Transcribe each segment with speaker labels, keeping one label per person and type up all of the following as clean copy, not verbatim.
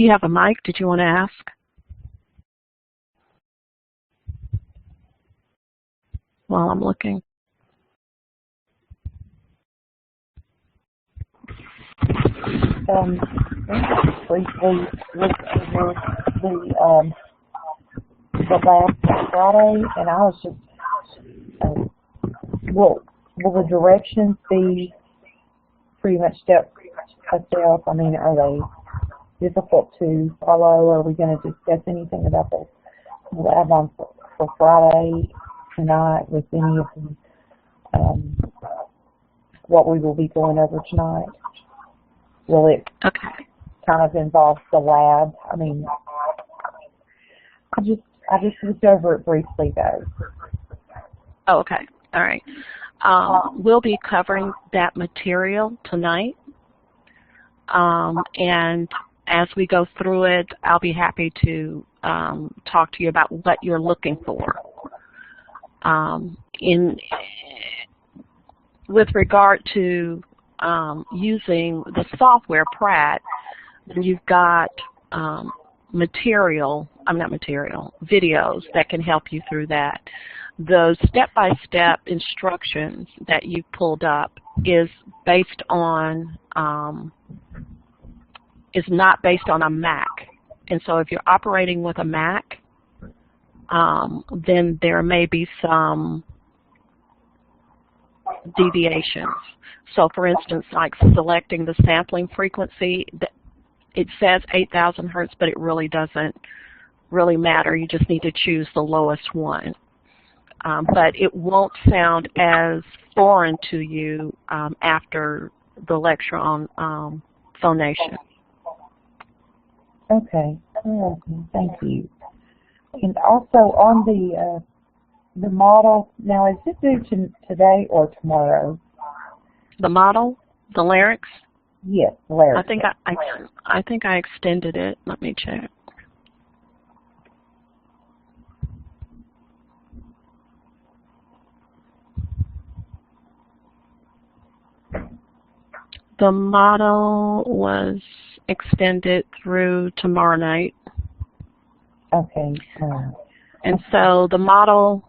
Speaker 1: Do you have a mic? Did you want to ask? While I'm looking.
Speaker 2: Briefly looked over the last Friday, and I was just, will the directions be pretty much step by step? I mean, are they difficult to follow? Are we going to discuss anything about the lab on for Friday tonight with any of the, what we will be going over tonight? Will it kind of involve the lab? I mean, I just looked over it briefly, though.
Speaker 1: Oh, okay. All right. We'll be covering that material tonight, and as we go through it, I'll be happy to talk to you about what you're looking for. With regard to using the software Pratt, you've got videos that can help you through that. The step-by-step instructions that you pulled up is based on is not based on a Mac, and so if you're operating with a Mac, then there may be some deviations. So for instance, like selecting the sampling frequency, it says 8,000 hertz, but it really doesn't really matter. You just need to choose the lowest one. But it won't sound as foreign to you after the lecture on phonation.
Speaker 2: Okay. Thank you. And also on the model, now is it due today or tomorrow?
Speaker 1: The model, the larynx?
Speaker 2: Yes, the larynx.
Speaker 1: I think I extended it. Let me check. The model was extended through tomorrow night.
Speaker 2: Okay.
Speaker 1: And so the model,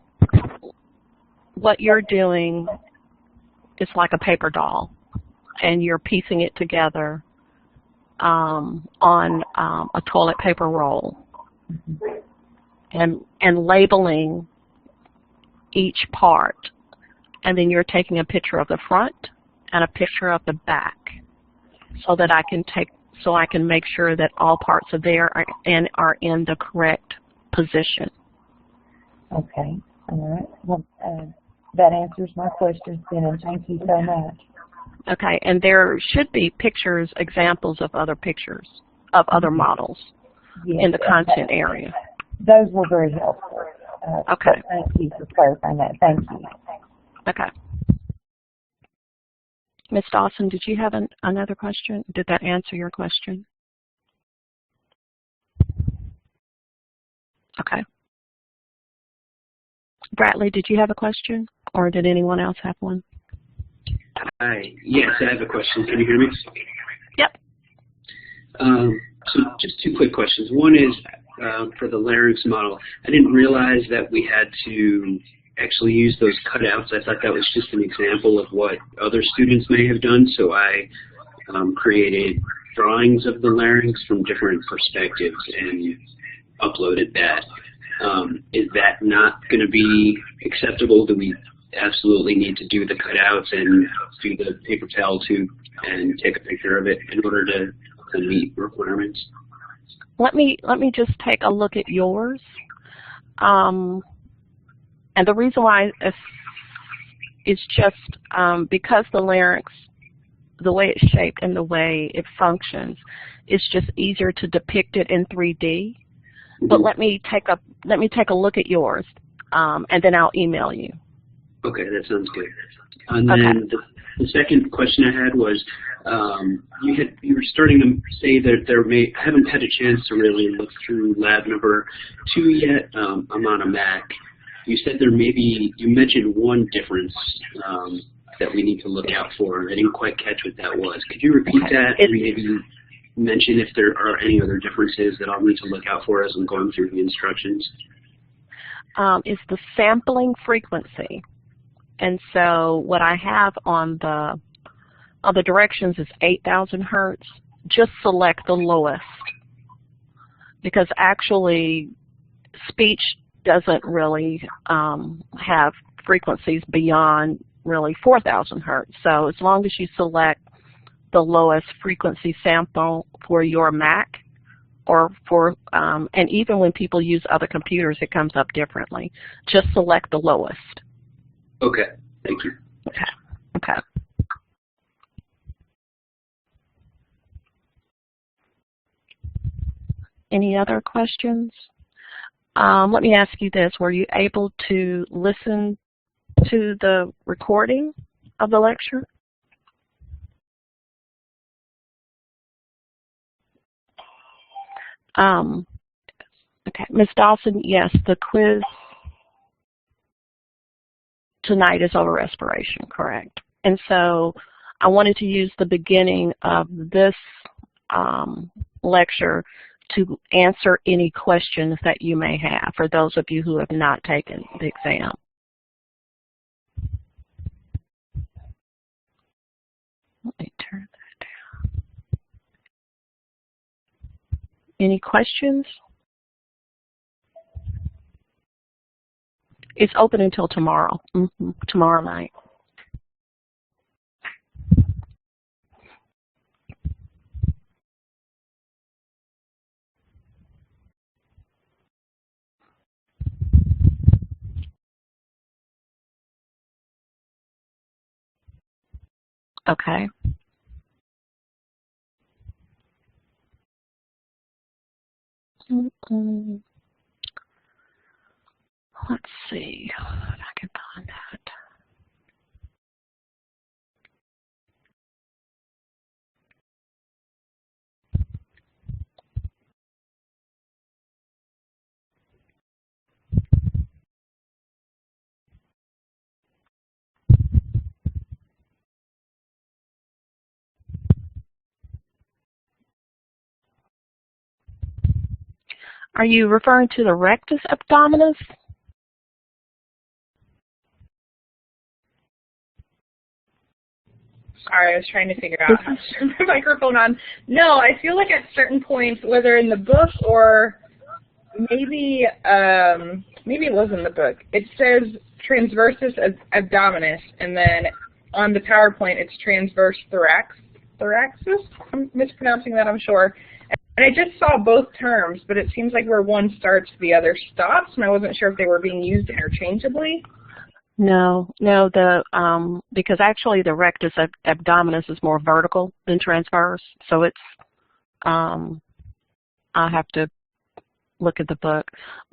Speaker 1: what you're doing is like a paper doll, and you're piecing it together on a toilet paper roll, and labeling each part, and then you're taking a picture of the front and a picture of the back, so that I can make sure that all parts are there and are in the correct position.
Speaker 2: Okay. All right. Well, that answers my questions then, and thank you so much.
Speaker 1: Okay, and there should be pictures, examples of other pictures of other models in the content area.
Speaker 2: Those were very helpful.
Speaker 1: Okay.
Speaker 2: Thank you for clarifying that. Thank you.
Speaker 1: Okay. Ms. Dawson, did you have another question? Did that answer your question? Okay. Bradley, did you have a question, or did anyone else have one?
Speaker 3: Hi. Yes, I have a question. Can you hear me?
Speaker 1: Yep.
Speaker 3: So just two quick questions. One is for the larynx model. I didn't realize that we had to actually use those cutouts. I thought that was just an example of what other students may have done, so I created drawings of the larynx from different perspectives and uploaded that. Is that not going to be acceptable? Do we absolutely need to do the cutouts and do the paper towel tube and take a picture of it in order to meet requirements?
Speaker 1: Let me just take a look at yours. And the reason why is just because the larynx, the way it's shaped and the way it functions, it's just easier to depict it in 3D. But let me take a look at yours, and then I'll email you.
Speaker 3: Okay, that sounds good. And then the second question I had was, you were starting to say that I haven't had a chance to really look through lab number 2 yet. I'm on a Mac. You said you mentioned one difference that we need to look out for. I didn't quite catch what that was. Could you repeat that? And maybe mention if there are any other differences that I'll need to look out for as I'm going through the instructions?
Speaker 1: Is the sampling frequency. And so what I have on the directions is 8,000 hertz. Just select the lowest, because actually speech doesn't really have frequencies beyond really 4,000 hertz. So as long as you select the lowest frequency sample for your Mac, or for, and even when people use other computers, it comes up differently. Just select the lowest.
Speaker 3: Okay, thank you.
Speaker 1: Okay. Okay. Any other questions? Let me ask you this. Were you able to listen to the recording of the lecture? Okay, Ms. Dawson, yes, the quiz tonight is over respiration, correct. And so I wanted to use the beginning of this lecture to answer any questions that you may have for those of you who have not taken the exam. Let me turn that down. Any questions? It's open until tomorrow, tomorrow night. Okay. Let's see if I can find that. Are you referring to the rectus abdominis?
Speaker 4: Sorry, I was trying to figure out how to turn my microphone on. No, I feel like at certain points, whether in the book or maybe maybe it was in the book, it says transversus abdominis, and then on the PowerPoint it's transverse thoraxis. I'm mispronouncing that, I'm sure. And I just saw both terms, but it seems like where one starts, the other stops, and I wasn't sure if they were being used interchangeably.
Speaker 1: No, because actually the rectus abdominis is more vertical than transverse, so it's, I'll have to look at the book,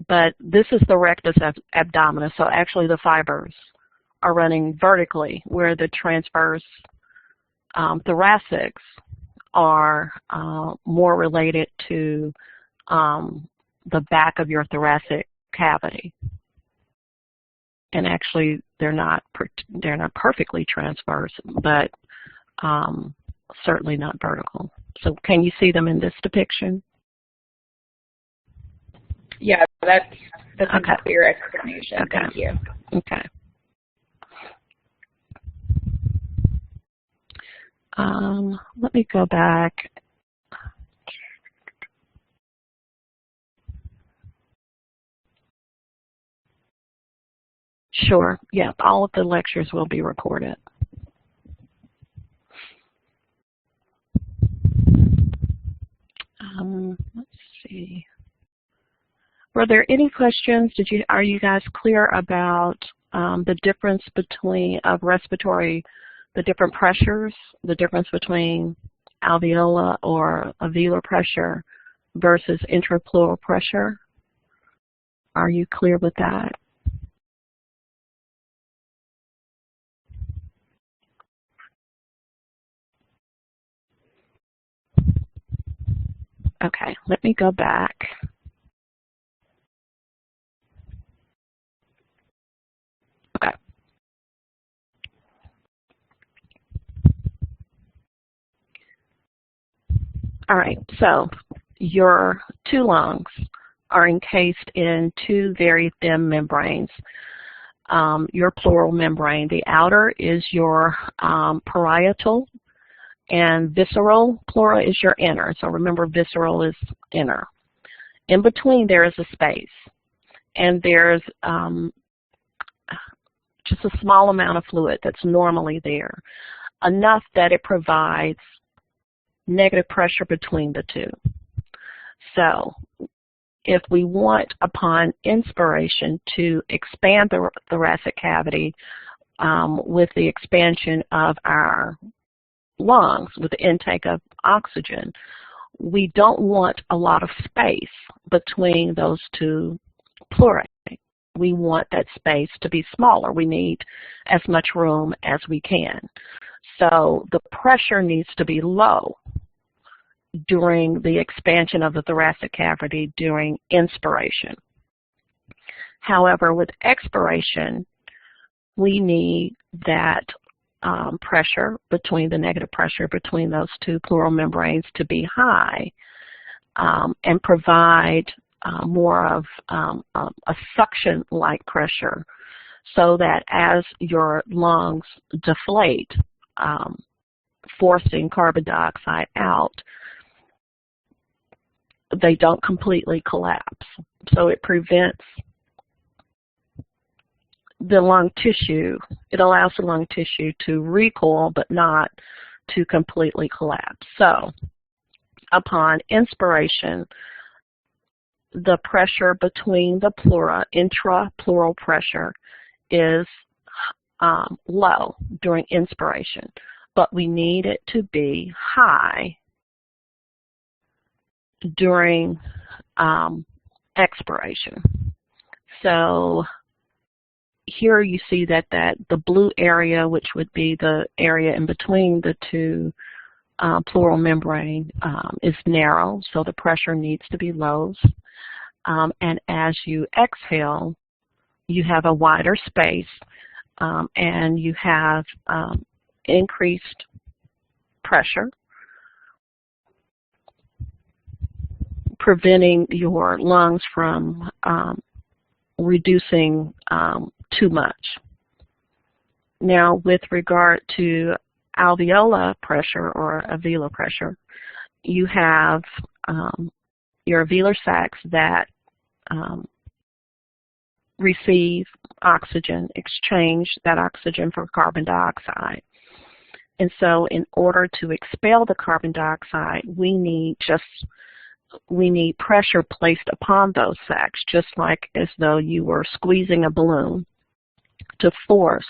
Speaker 1: but this is the rectus abdominis, so actually the fibers are running vertically, where the transverse thoracics are more related to the back of your thoracic cavity. And actually, they're not perfectly transverse, but certainly not vertical. So can you see them in this depiction?
Speaker 4: Yeah, that's
Speaker 1: okay.
Speaker 4: a clear explanation.
Speaker 1: Okay.
Speaker 4: Thank you.
Speaker 1: Okay. Let me go back. Sure. Yeah, all of the lectures will be recorded. Let's see. Were there any questions? Are you guys clear about the difference between respiratory, the different pressures, the difference between alveolar or alveolar pressure versus intrapleural pressure? Are you clear with that? Okay, let me go back. Okay. All right, so your two lungs are encased in two very thin membranes. Your pleural membrane. The outer is your parietal, and visceral pleura is your inner. So remember, visceral is inner. In between there is a space, and there's just a small amount of fluid that's normally there, enough that it provides negative pressure between the two. So if we want, upon inspiration, to expand the thoracic cavity with the expansion of our lungs, with the intake of oxygen, we don't want a lot of space between those two pleurae. We want that space to be smaller. We need as much room as we can. So the pressure needs to be low during the expansion of the thoracic cavity during inspiration. However, with expiration, we need that pressure between the negative pressure between those two pleural membranes to be high and provide more of a suction-like pressure, so that as your lungs deflate, forcing carbon dioxide out, they don't completely collapse. So it prevents the lung tissue, it allows the lung tissue to recoil but not to completely collapse. So upon inspiration, the pressure between the pleura, intrapleural pressure, is low during inspiration, but we need it to be high during expiration. So here you see that the blue area, which would be the area in between the two pleural membrane, is narrow, so the pressure needs to be low. And as you exhale, you have a wider space, and you have increased pressure, preventing your lungs from reducing too much. Now, with regard to alveolar pressure or alveolar pressure, you have your alveolar sacs that receive oxygen, exchange that oxygen for carbon dioxide. And so in order to expel the carbon dioxide, we need pressure placed upon those sacs, just like as though you were squeezing a balloon, to force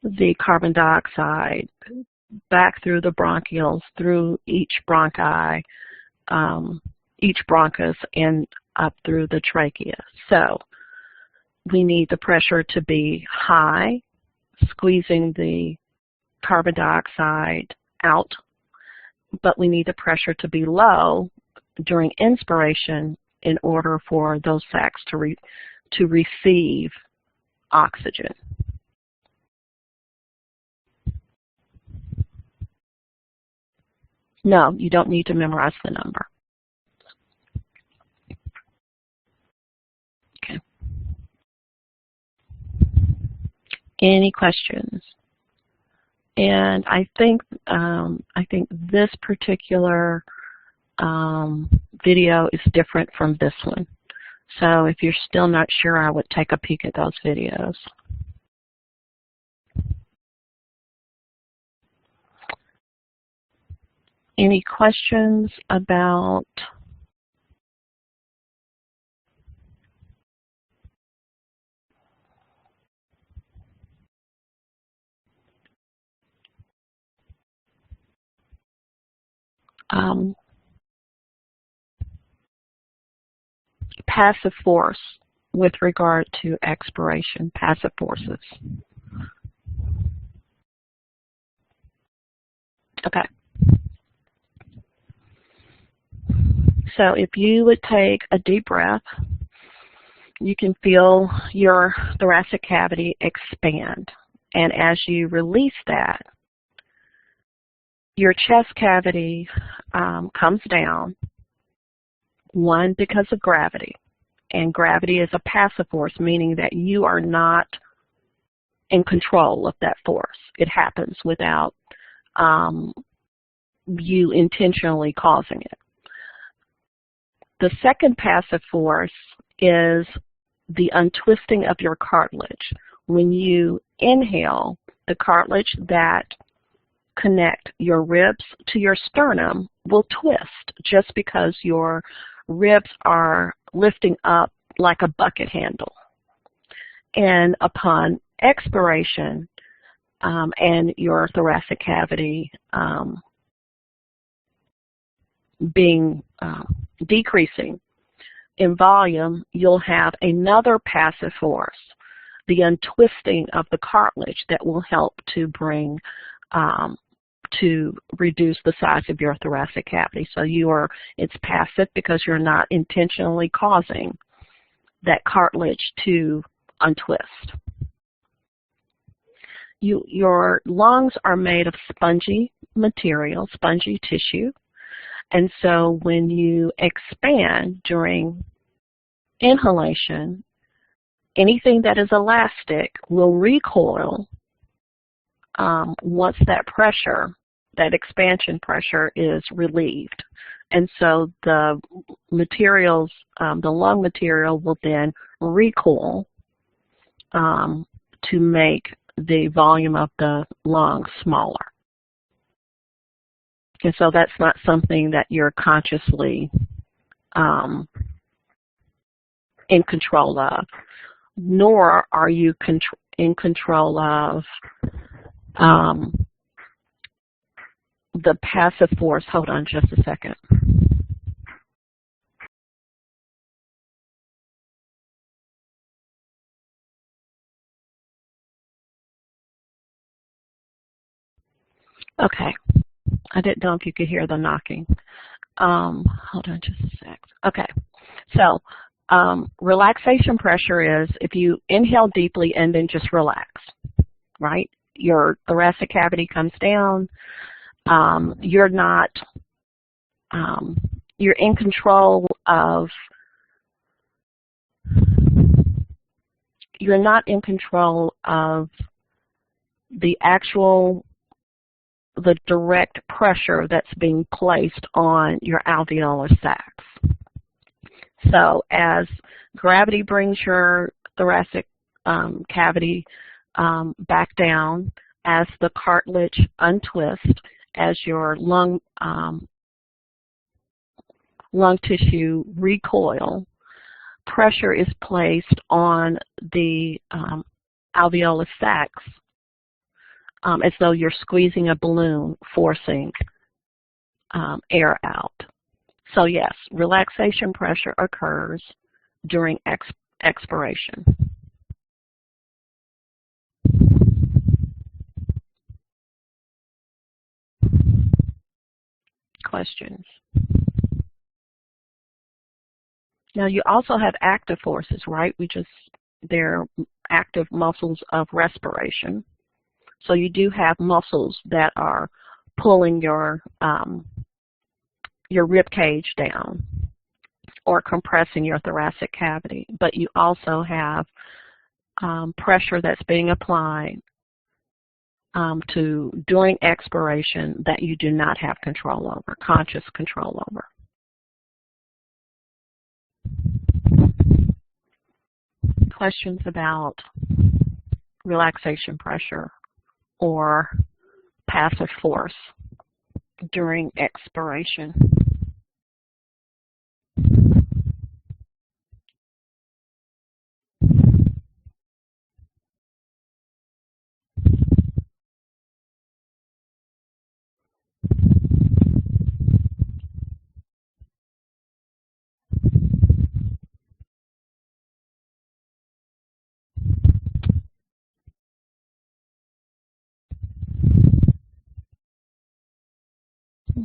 Speaker 1: the carbon dioxide back through the bronchioles, through each bronchi, each bronchus, and up through the trachea. So we need the pressure to be high, squeezing the carbon dioxide out, but we need the pressure to be low during inspiration in order for those sacs to receive oxygen. No, you don't need to memorize the number. Okay. Any questions? And I think this particular video is different from this one. So if you're still not sure, I would take a peek at those videos. Any questions about passive force with regard to expiration, passive forces? Okay. So if you would take a deep breath, you can feel your thoracic cavity expand. And as you release that, your chest cavity comes down, one, because of gravity. And gravity is a passive force, meaning that you are not in control of that force. It happens without you intentionally causing it. The second passive force is the untwisting of your cartilage. When you inhale, the cartilage that connect your ribs to your sternum will twist just because your ribs are lifting up like a bucket handle. And upon expiration and your thoracic cavity decreasing in volume, you'll have another passive force, the untwisting of the cartilage, that will help to bring to reduce the size of your thoracic cavity. So it's passive because you're not intentionally causing that cartilage to untwist. Your lungs are made of spongy material, spongy tissue, and so when you expand during inhalation, anything that is elastic will recoil once that pressure, that expansion pressure, is relieved. And so the materials, the lung material will then recoil to make the volume of the lung smaller. And so that's not something that you're consciously in control of, nor are you in control of the passive force. Hold on just a second. Okay. I didn't know if you could hear the knocking. Hold on just a sec. Okay. So relaxation pressure is if you inhale deeply and then just relax, right? Your thoracic cavity comes down. You're in control of, you're not in control of the direct pressure that's being placed on your alveolar sacs. So as gravity brings your thoracic cavity back down, as the cartilage untwists, as your lung tissue recoil, pressure is placed on the alveolar sacs as though you're squeezing a balloon, forcing air out. So yes, relaxation pressure occurs during expiration. Questions? Now you also have active forces, right? They're active muscles of respiration. So you do have muscles that are pulling your rib cage down or compressing your thoracic cavity. But you also have pressure that's being applied during expiration that you do not have control over, conscious control over. Questions about relaxation pressure or passive force during expiration?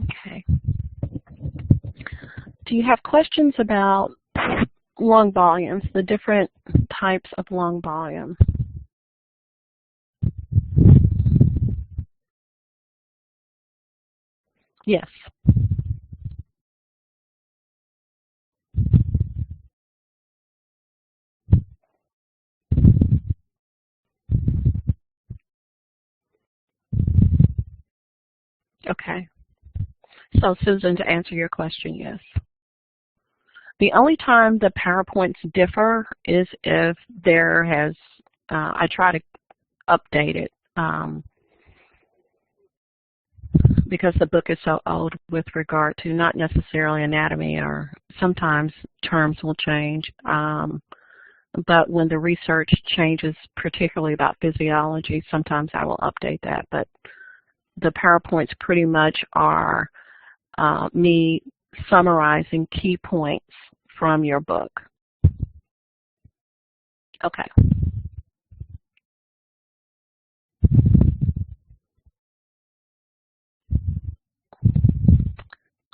Speaker 1: Okay. Do you have questions about lung volumes, the different types of lung volume? Yes. Okay. So Susan, to answer your question, yes. The only time the PowerPoints differ is if there has, I try to update it because the book is so old with regard to not necessarily anatomy, or sometimes terms will change. But when the research changes, particularly about physiology, sometimes I will update that. But the PowerPoints pretty much are me summarizing key points from your book. Okay.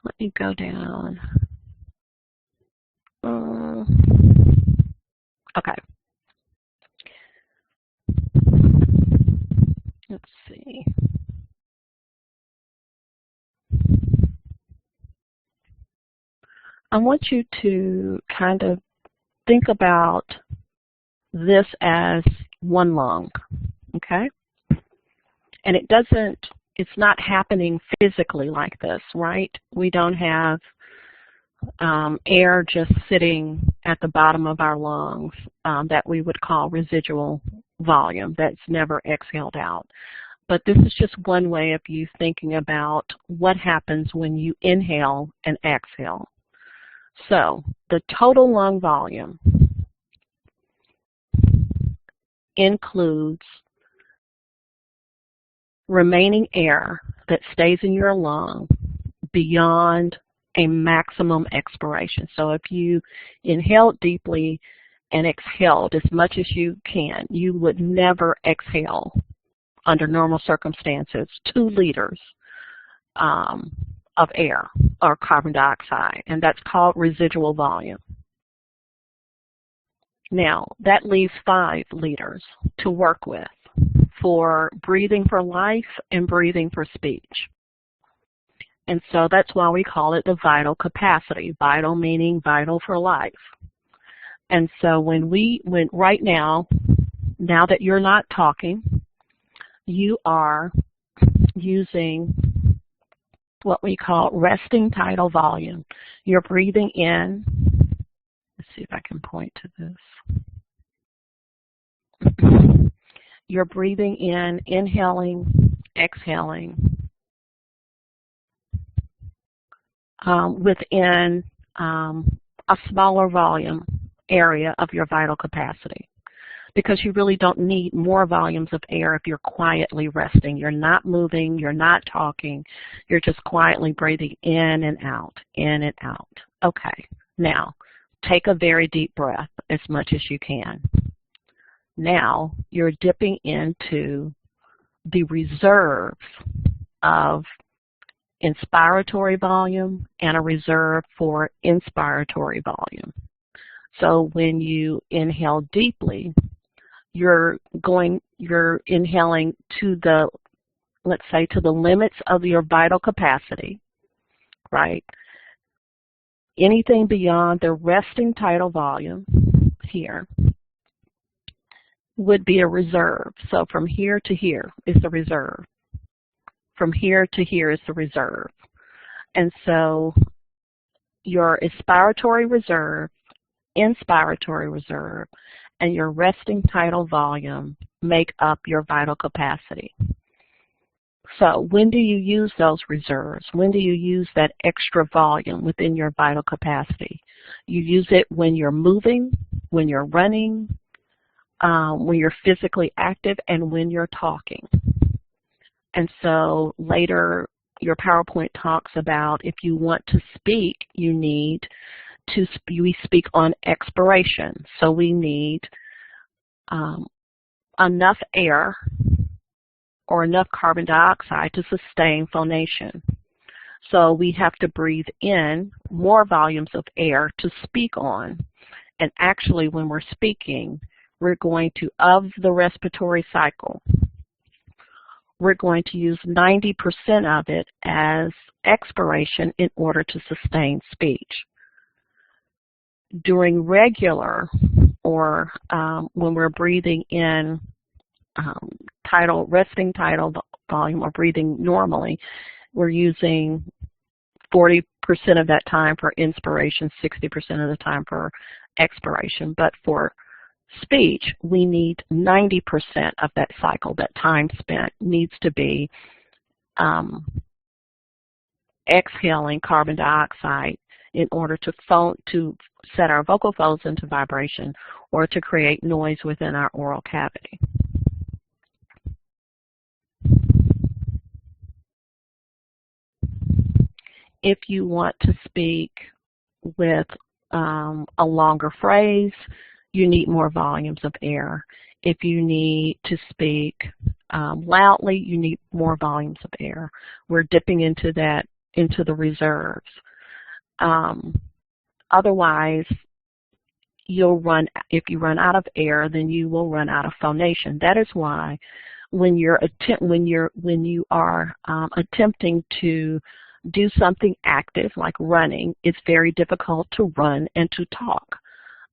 Speaker 1: Let me go down. Okay. Let's see. I want you to kind of think about this as one lung, okay? And it's not happening physically like this, right? We don't have air just sitting at the bottom of our lungs that we would call residual volume that's never exhaled out. But this is just one way of you thinking about what happens when you inhale and exhale. So the total lung volume includes remaining air that stays in your lung beyond a maximum expiration. So if you inhaled deeply and exhaled as much as you can, you would never exhale under normal circumstances 2 liters of air or carbon dioxide, and that's called residual volume. Now, that leaves 5 liters to work with for breathing for life and breathing for speech. And so that's why we call it the vital capacity, vital meaning vital for life. And so when right now that you're not talking, you are using what we call resting tidal volume. You're breathing in. Let's see if I can point to this. You're breathing in, inhaling, exhaling within a smaller volume area of your vital capacity, because you really don't need more volumes of air if you're quietly resting. You're not moving, you're not talking, you're just quietly breathing in and out, in and out. Okay, now take a very deep breath as much as you can. Now you're dipping into the reserves of inspiratory volume and a reserve for inspiratory volume. So when you inhale deeply, you're inhaling to the, let's say, to the limits of your vital capacity, right? Anything beyond the resting tidal volume here would be a reserve. So from here to here is the reserve. From here to here is the reserve. And so your expiratory reserve, inspiratory reserve, and your resting tidal volume make up your vital capacity. So when do you use those reserves? When do you use that extra volume within your vital capacity? You use it when you're moving, when you're running, when you're physically active, and when you're talking. And so later your PowerPoint talks about if you want to speak, we speak on expiration. So we need enough air or enough carbon dioxide to sustain phonation. So we have to breathe in more volumes of air to speak on. And actually when we're speaking, we're going to, of the respiratory cycle, we're going to use 90% of it as expiration in order to sustain speech. During regular, or when we're breathing in resting tidal volume, or breathing normally, we're using 40% of that time for inspiration, 60% of the time for expiration. But for speech, we need 90% of that cycle, that time spent needs to be exhaling carbon dioxide in order to set our vocal folds into vibration or to create noise within our oral cavity. If you want to speak with a longer phrase, you need more volumes of air. If you need to speak loudly, you need more volumes of air. We're dipping into the reserves. Otherwise, if you run out of air, then you will run out of phonation. That is why when you are attempting to do something active like running, it's very difficult to run and to talk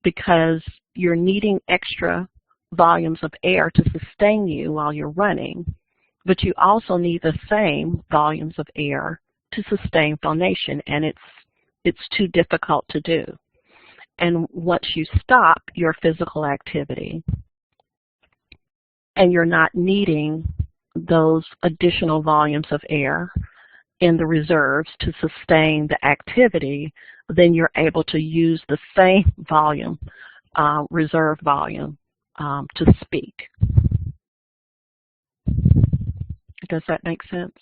Speaker 1: because you're needing extra volumes of air to sustain you while you're running, but you also need the same volumes of air to sustain phonation, and it's too difficult to do. And once you stop your physical activity and you're not needing those additional volumes of air in the reserves to sustain the activity, then you're able to use the same volume, reserve volume, to speak. Does that make sense?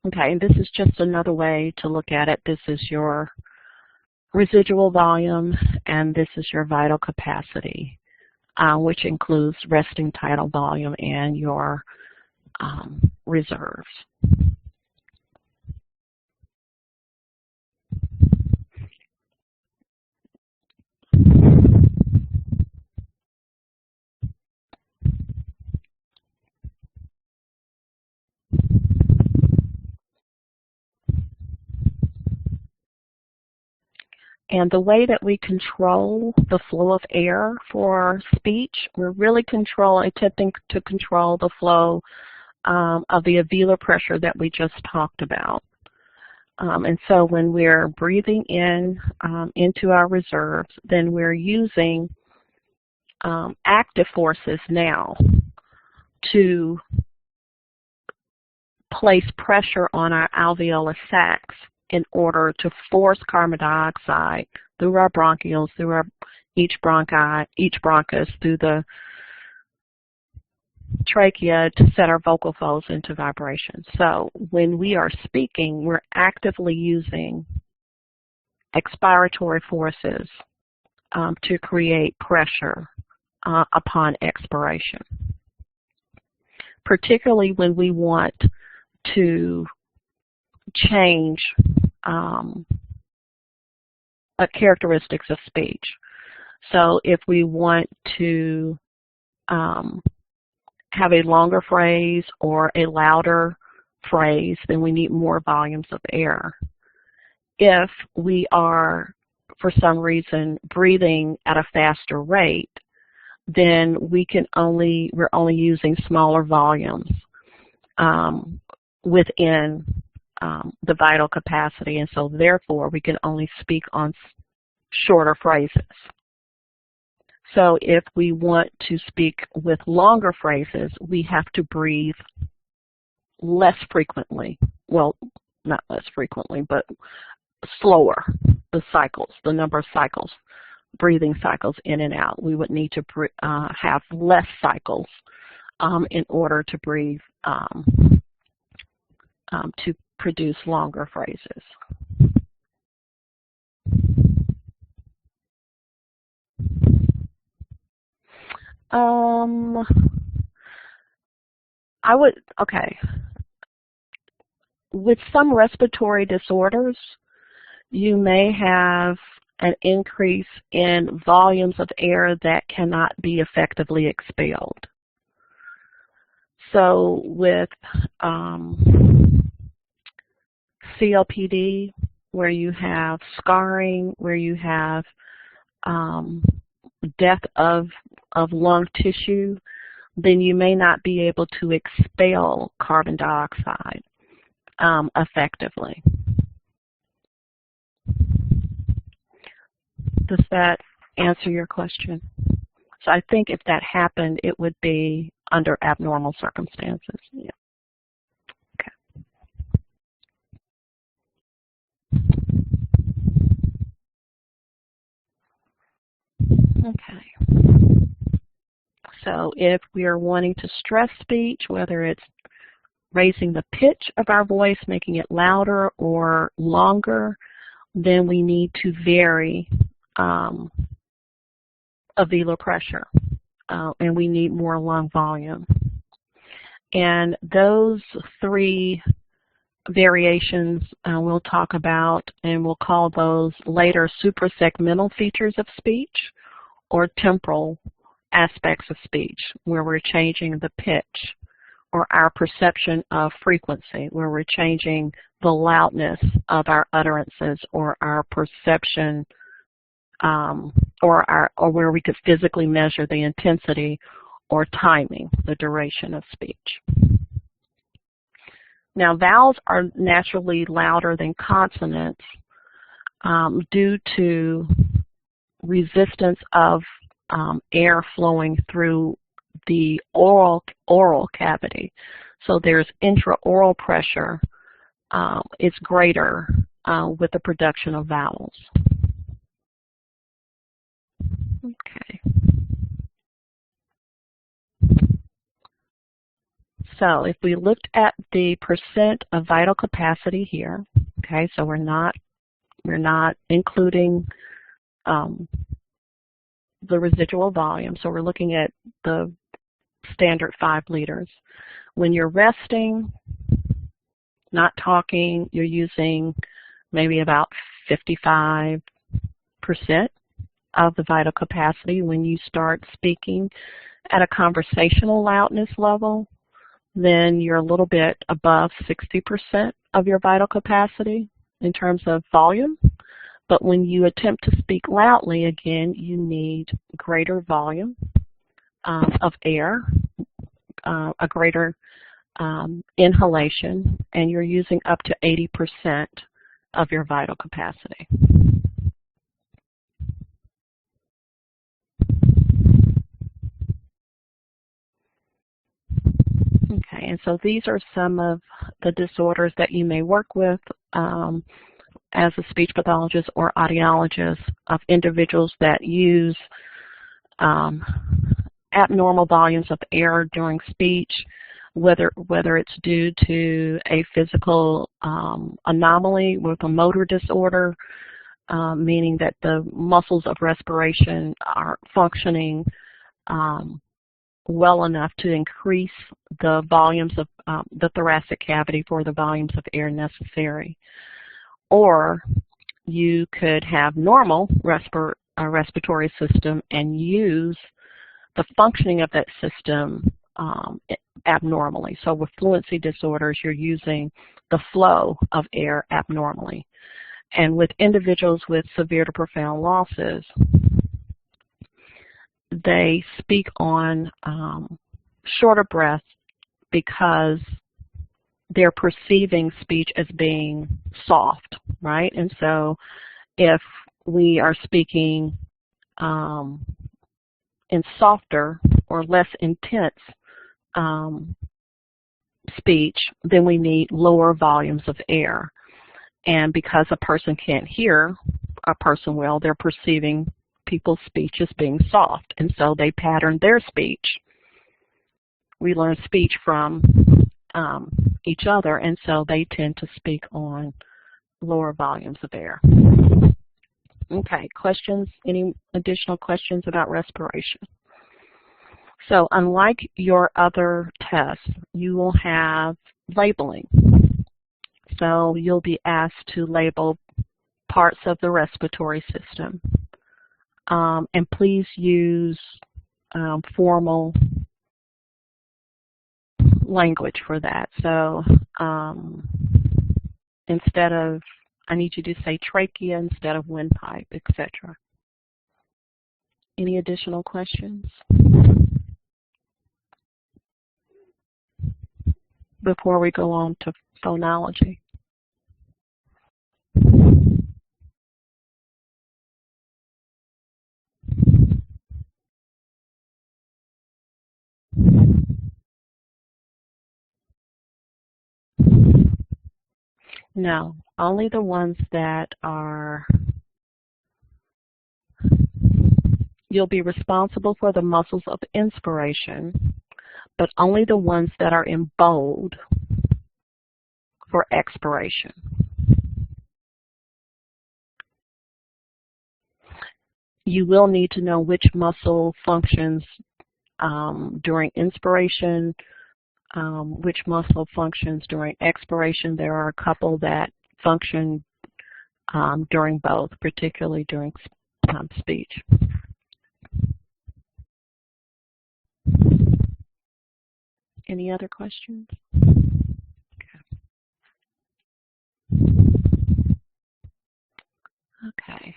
Speaker 1: Okay, and this is just another way to look at it. This is your residual volume, and this is your vital capacity, which includes resting tidal volume and your reserves. And the way that we control the flow of air for speech, we're really attempting to control the flow of the alveolar pressure that we just talked about. And so when we're breathing in into our reserves, then we're using active forces now to place pressure on our alveolar sacs in order to force carbon dioxide through our bronchioles, through each bronchus, through the trachea to set our vocal folds into vibration. So when we are speaking, we're actively using expiratory forces to create pressure upon expiration, particularly when we want to change characteristics of speech. So if we want to have a longer phrase or a louder phrase, then we need more volumes of air. If we are, for some reason, breathing at a faster rate, then we're only using smaller volumes within the vital capacity, and so therefore we can only speak on shorter phrases. So if we want to speak with longer phrases, we have to breathe less frequently. Well, not less frequently, but slower, the number of cycles, breathing cycles in and out. We would need to have less cycles in order to breathe, to produce longer phrases. Okay. With some respiratory disorders, you may have an increase in volumes of air that cannot be effectively expelled. So with COPD, where you have scarring, where you have death of lung tissue, then you may not be able to expel carbon dioxide effectively. Does that answer your question? So I think if that happened, it would be under abnormal circumstances. Yeah. Okay. So if we are wanting to stress speech, whether it's raising the pitch of our voice, making it louder or longer, then we need to vary alveolar pressure, and we need more lung volume. And those three variations we'll talk about, and we'll call those later suprasegmental features of speech or temporal aspects of speech, where we're changing the pitch, or our perception of frequency, where we're changing the loudness of our utterances, or our perception, or where we could physically measure the intensity or timing, the duration of speech. Now, vowels are naturally louder than consonants due to resistance of air flowing through the oral cavity. So there's intraoral pressure is greater with the production of vowels. Okay. So if we looked at the percent of vital capacity here, okay, so we're not including the residual volume, so we're looking at the standard 5 liters. When you're resting, not talking, you're using maybe about 55% of the vital capacity. When you start speaking at a conversational loudness level, then you're a little bit above 60% of your vital capacity in terms of volume. But when you attempt to speak loudly, again, you need greater volume of air, a greater inhalation, and you're using up to 80% of your vital capacity. Okay, and so these are some of the disorders that you may work with as a speech pathologist or audiologist, of individuals that use abnormal volumes of air during speech, whether it's due to a physical anomaly with a motor disorder, meaning that the muscles of respiration are functioning well enough to increase the volumes of the thoracic cavity for the volumes of air necessary. Or you could have normal respiratory system and use the functioning of that system abnormally. So with fluency disorders, you're using the flow of air abnormally. And with individuals with severe to profound losses, they speak on shorter breaths because they're perceiving speech as being soft, right? And so if we are speaking in softer or less intense speech, then we need lower volumes of air. And because a person can't hear a person well, they're perceiving people's speech as being soft, and so they pattern their speech. We learn speech from each other, and so they tend to speak on lower volumes of air. Okay, questions? Any additional questions about respiration? So unlike your other tests, you will have labeling. So you'll be asked to label parts of the respiratory system. And please use formal language for that. So instead of, I need you to say trachea instead of windpipe, etc. Any additional questions before we go on to phonology? No, only the ones that are, you'll be responsible for the muscles of inspiration, but only the ones that are in bold for expiration. You will need to know which muscle functions during inspiration, which muscle functions during expiration. There are a couple that function during both, particularly during speech. Any other questions? Okay.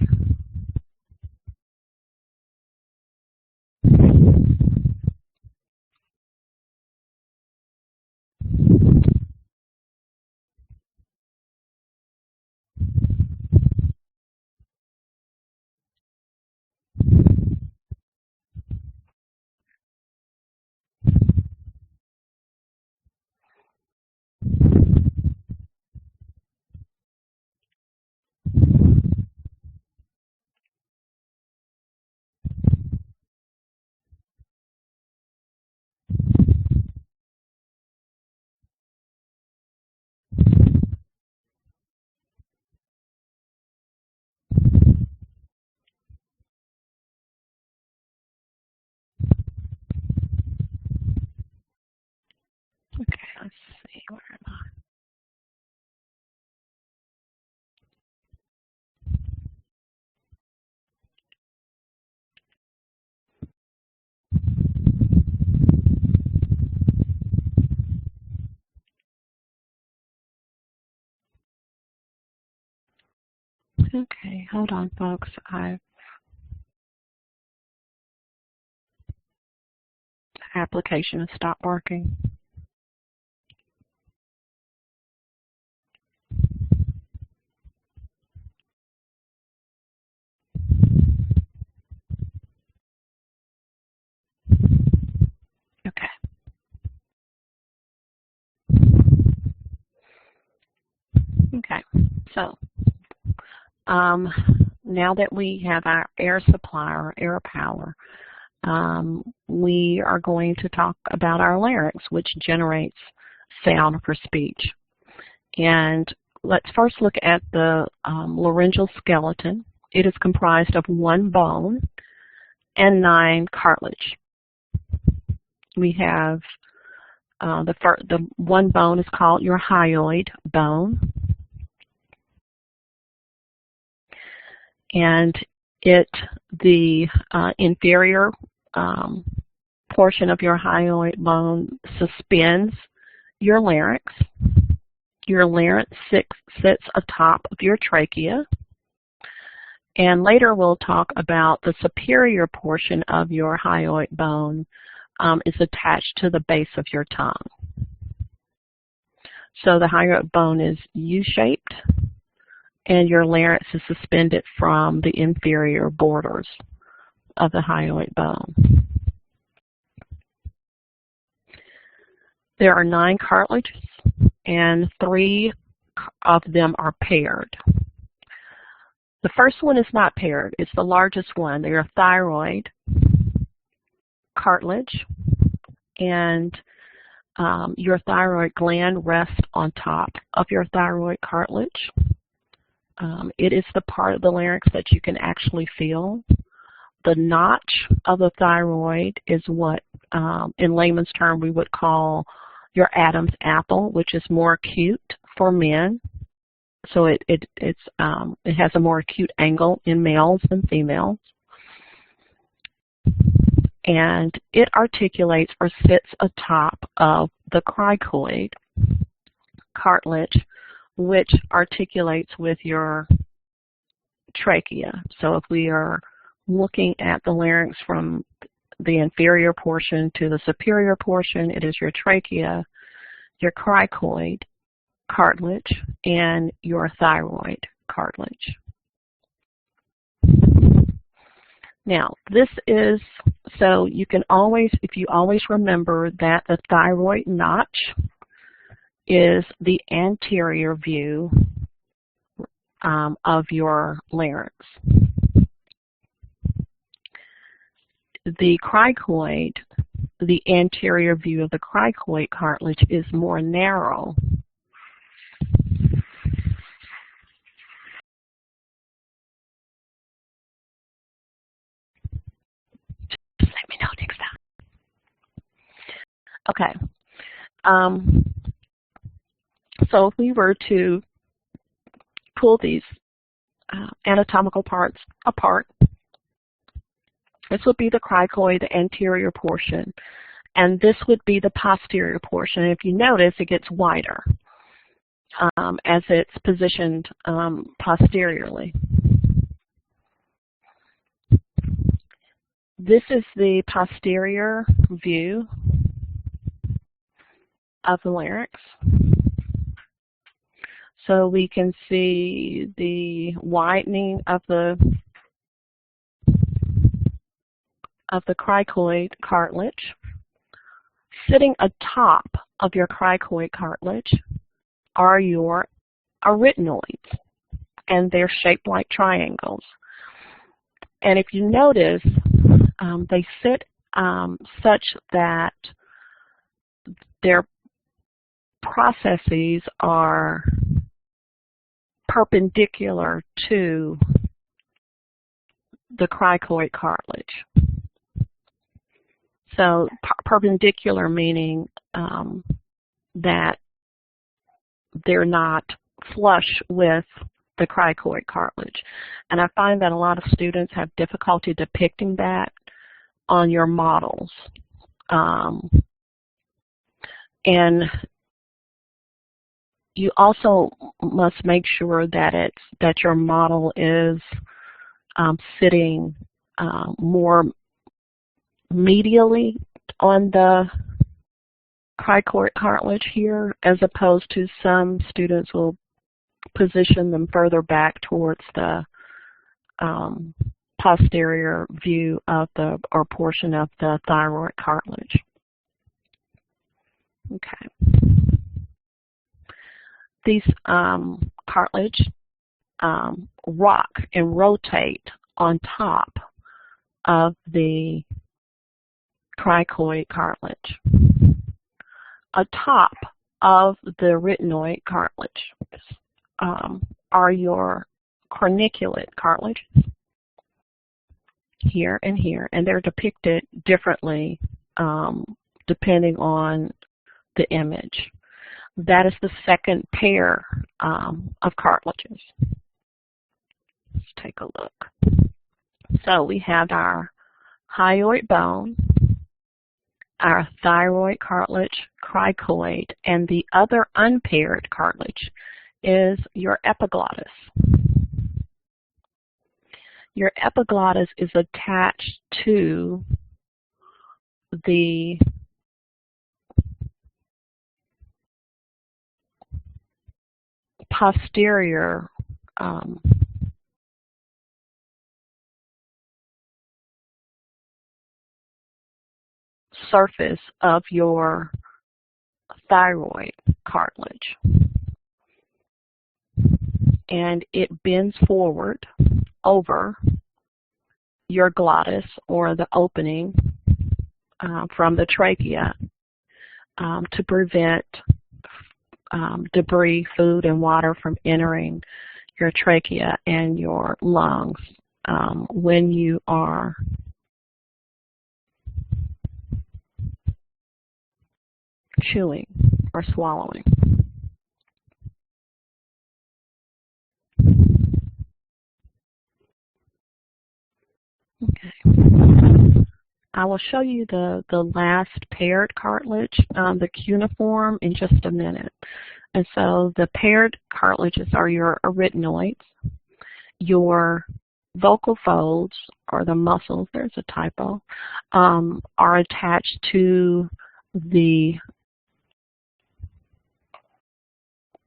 Speaker 1: Okay, let's see, where am I? Okay, hold on, folks. Application has stopped working. Okay. Okay, so now that we have our air supply or air power, we are going to talk about our larynx, which generates sound for speech. And let's first look at the laryngeal skeleton. It is comprised of one bone and 9 cartilage. We have the one bone is called your hyoid bone, and the inferior portion of your hyoid bone suspends your larynx. Your larynx sits atop of your trachea, and later we'll talk about the superior portion of your hyoid bone is attached to the base of your tongue. So the hyoid bone is U-shaped, and your larynx is suspended from the inferior borders of the hyoid bone. There are 9 cartilages, and 3 of them are paired. The first one is not paired. It's the largest one. They are thyroid cartilage, and your thyroid gland rests on top of your thyroid cartilage. It is the part of the larynx that you can actually feel. The notch of the thyroid is what in layman's term, we would call your Adam's apple, which is more acute for men. So it has a more acute angle in males than females. And it articulates or sits atop of the cricoid cartilage, which articulates with your trachea. So if we are looking at the larynx from the inferior portion to the superior portion, it is your trachea, your cricoid cartilage, and your thyroid cartilage. Now, this is, so you can always, if you always remember that the thyroid notch is the anterior view of your larynx. The cricoid, the anterior view of the cricoid cartilage is more narrow. Just let me know next time. Okay. So if we were to pull these anatomical parts apart, this would be the cricoid, the anterior portion, and this would be the posterior portion. And if you notice, it gets wider as it's positioned posteriorly. This is the posterior view of the larynx. So we can see the widening of the cricoid cartilage. Sitting atop of your cricoid cartilage are your arytenoids, and they're shaped like triangles. And if you notice, they sit such that their processes are perpendicular to the cricoid cartilage. So perpendicular meaning that they're not flush with the cricoid cartilage. And I find that a lot of students have difficulty depicting that on your models. And you also must make sure that that your model is sitting more medially on the cricoid cartilage here, as opposed to some students will position them further back towards the posterior view of the, or portion of the thyroid cartilage. Okay. These cartilage rock and rotate on top of the cricoid cartilage. Atop of the arytenoid cartilage are your corniculate cartilage here and here, and they're depicted differently depending on the image. That is the second pair of cartilages. Let's take a look. So we have our hyoid bone, our thyroid cartilage, cricoid, and the other unpaired cartilage is your epiglottis. Your epiglottis is attached to the posterior surface of your thyroid cartilage, and it bends forward over your glottis, or the opening from the trachea, to prevent debris, food, and water from entering your trachea and your lungs when you are chewing or swallowing. Okay. I will show you the last paired cartilage, the cuneiform, in just a minute. And so the paired cartilages are your arytenoids. Your vocal folds, or the muscles, there's a typo, are attached to the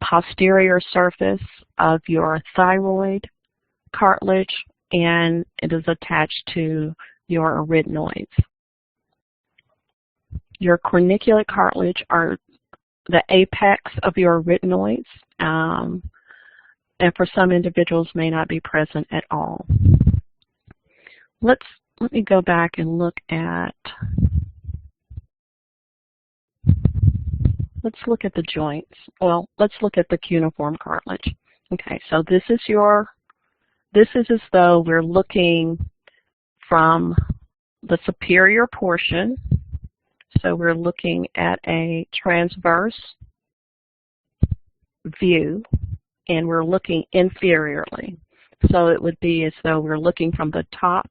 Speaker 1: posterior surface of your thyroid cartilage, and it is attached to your arytenoids. Your corniculate cartilage are the apex of your arytenoids, and for some individuals may not be present at all. Let me go back and look at, let's look at the joints. Well, let's look at the cuneiform cartilage. Okay, so this is as though we're looking from the superior portion. So we're looking at a transverse view, and we're looking inferiorly. So it would be as though we're looking from the top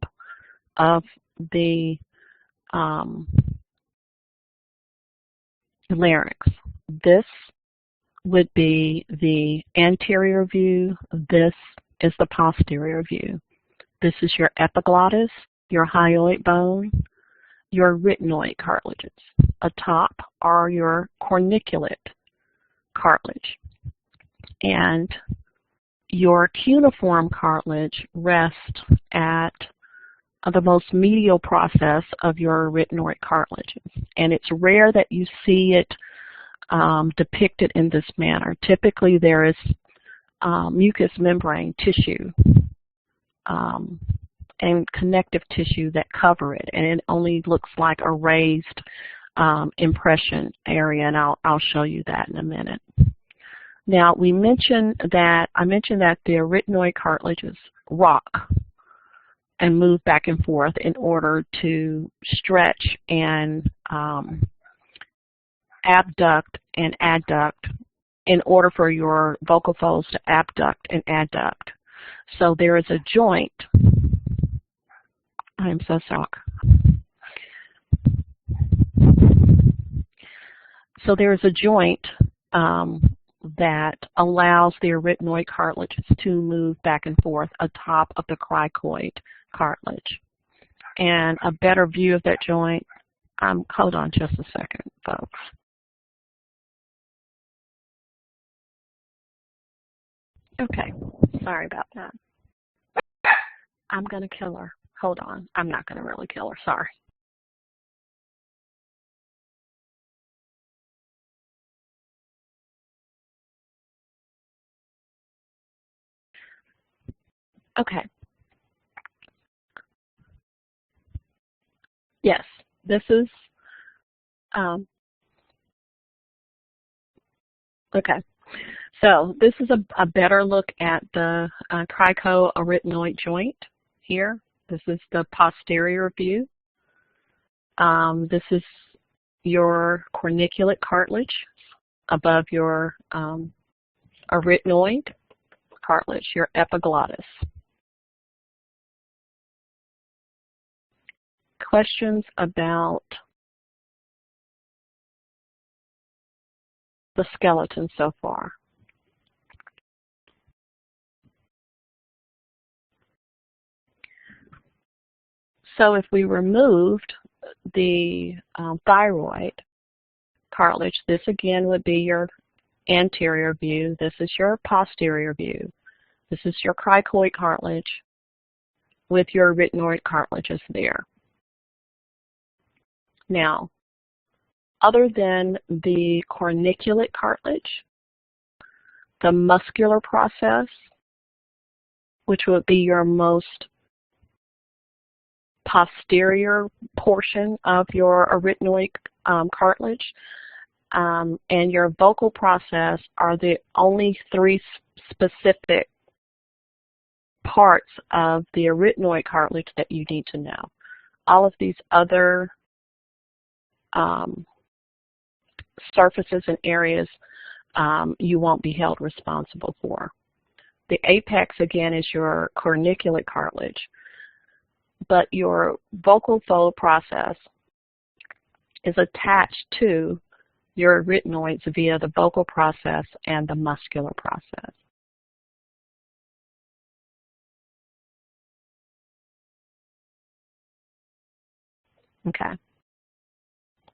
Speaker 1: of the larynx. This would be the anterior view. This is the posterior view. This is your epiglottis, your hyoid bone, your arytenoid cartilages. Atop are your corniculate cartilage. And your cuneiform cartilage rests at the most medial process of your arytenoid cartilages. And it's rare that you see it depicted in this manner. Typically there is mucous membrane tissue and connective tissue that cover it, and it only looks like a raised impression area, and I'll show you that in a minute. Now I mentioned that the arytenoid cartilages rock and move back and forth in order to stretch and abduct and adduct, in order for your vocal folds to abduct and adduct. So there is a joint. I am so sorry. So there is a joint that allows the arytenoid cartilages to move back and forth atop of the cricoid cartilage. And a better view of that joint, hold on just a second, folks. Okay, sorry about that. I'm going to kill her. Hold on. I'm not going to really kill her. Sorry. Okay. Yes, this is, okay. So this is a better look at the cricoarytenoid joint here. This is the posterior view. This is your corniculate cartilage above your arytenoid cartilage, your epiglottis. Questions about the skeleton so far? So if we removed the thyroid cartilage, this again would be your anterior view. This is your posterior view. This is your cricoid cartilage with your arytenoid cartilages there. Now, other than the corniculate cartilage, the muscular process, which would be your most posterior portion of your arytenoid cartilage, and your vocal process are the only three specific parts of the arytenoid cartilage that you need to know. All of these other surfaces and areas you won't be held responsible for. The apex, again, is your corniculate cartilage, but your vocal fold process is attached to your arytenoids via the vocal process and the muscular process. Okay.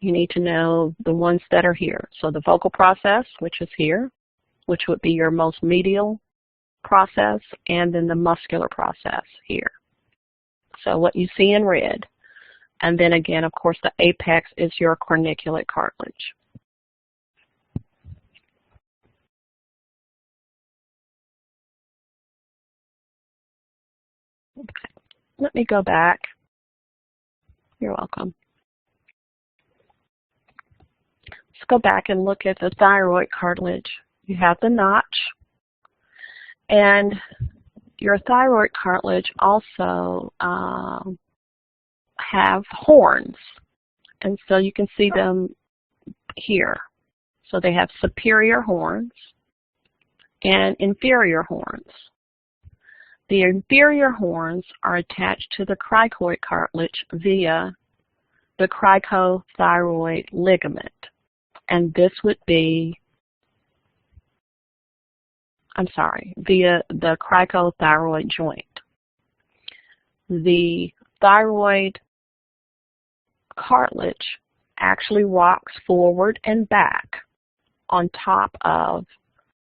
Speaker 1: You need to know the ones that are here. So the vocal process, which is here, which would be your most medial process, and then the muscular process here. So what you see in red. And then again, of course, the apex is your corniculate cartilage. Okay. Let me go back. You're welcome. Let's go back and look at the thyroid cartilage. You have the notch, and your thyroid cartilage also have horns, and so you can see them here. So they have superior horns and inferior horns. The inferior horns are attached to the cricoid cartilage via the cricothyroid ligament, and this would be, via the cricothyroid joint. The thyroid cartilage actually walks forward and back on top of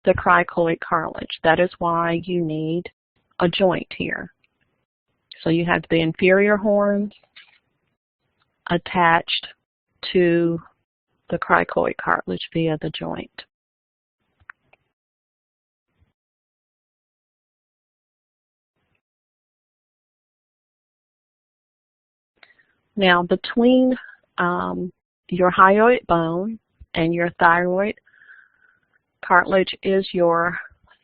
Speaker 1: the cricoid cartilage. That is why you need a joint here. So you have the inferior horns attached to the cricoid cartilage via the joint. Now, between your hyoid bone and your thyroid cartilage is your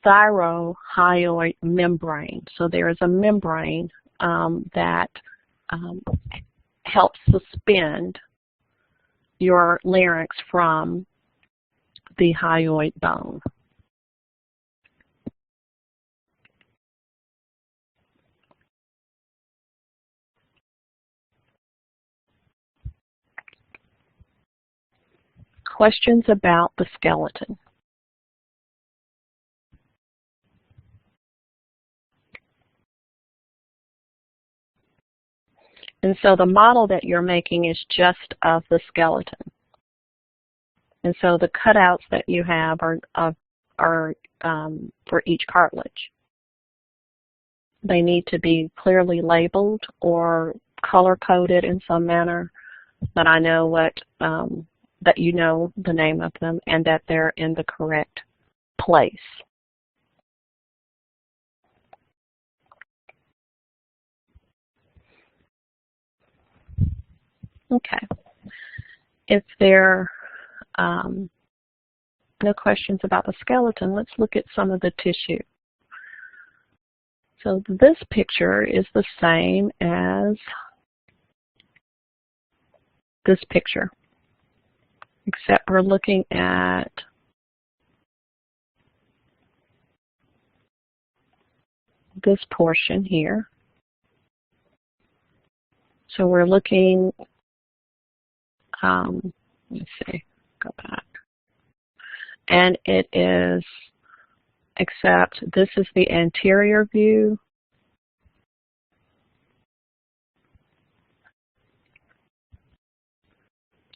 Speaker 1: thyrohyoid membrane. So there is a membrane that helps suspend your larynx from the hyoid bone. Questions about the skeleton? And so the model that you're making is just of the skeleton. And so the cutouts that you have are for each cartilage. They need to be clearly labeled or color-coded in some manner, that I know what that you know the name of them and that they're in the correct place. Okay. If there are no questions about the skeleton, let's look at some of the tissue. So this picture is the same as this picture, except we're looking at this portion here. So we're looking, let's see, go back. And it is, except this is the anterior view.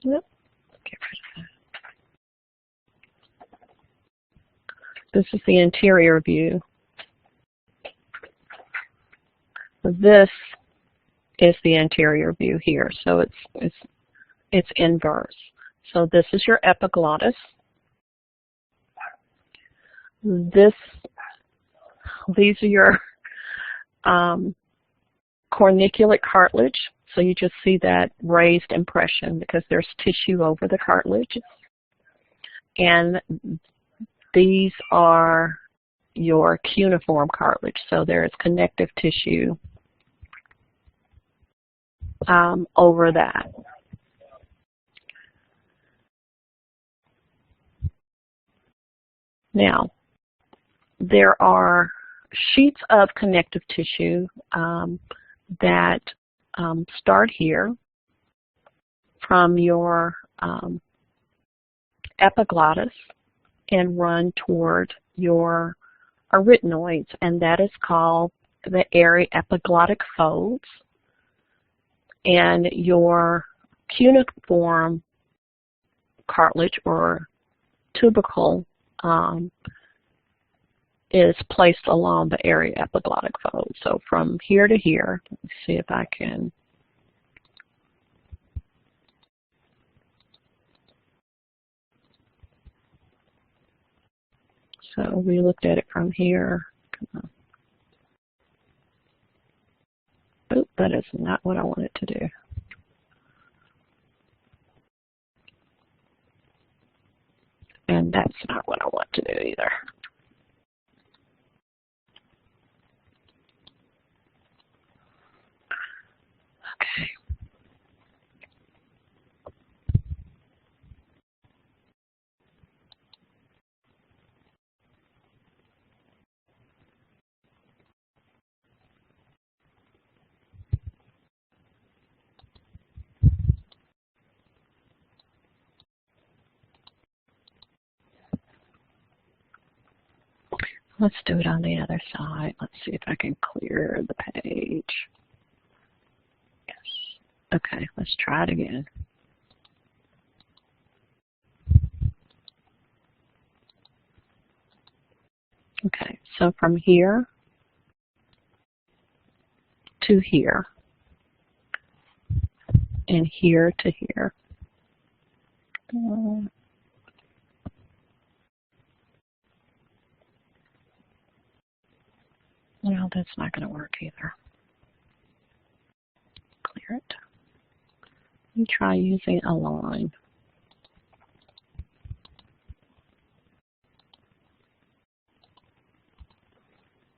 Speaker 1: Yep. Get rid of that. This is the interior view. This is the anterior view here, so it's inverse. So this is your epiglottis. These are your corniculate cartilage. So you just see that raised impression because there's tissue over the cartilage. And these are your cuneiform cartilage. So there is connective tissue over that. Now, there are sheets of connective tissue that start here from your epiglottis and run toward your arytenoids, and that is called the airy epiglottic folds. And your cuneiform cartilage or tubercle is placed along the airy epiglottic fold. So from here to here, let me see if I can. So we looked at it from here. Oh, that is not what I wanted to do. And that's not what I want to do either. Okay. Let's do it on the other side. Let's see if I can clear the page. Yes. Okay, let's try it again. Okay, so from here to here, and here to here. Well, that's not going to work either. Clear it. Let me try using a line.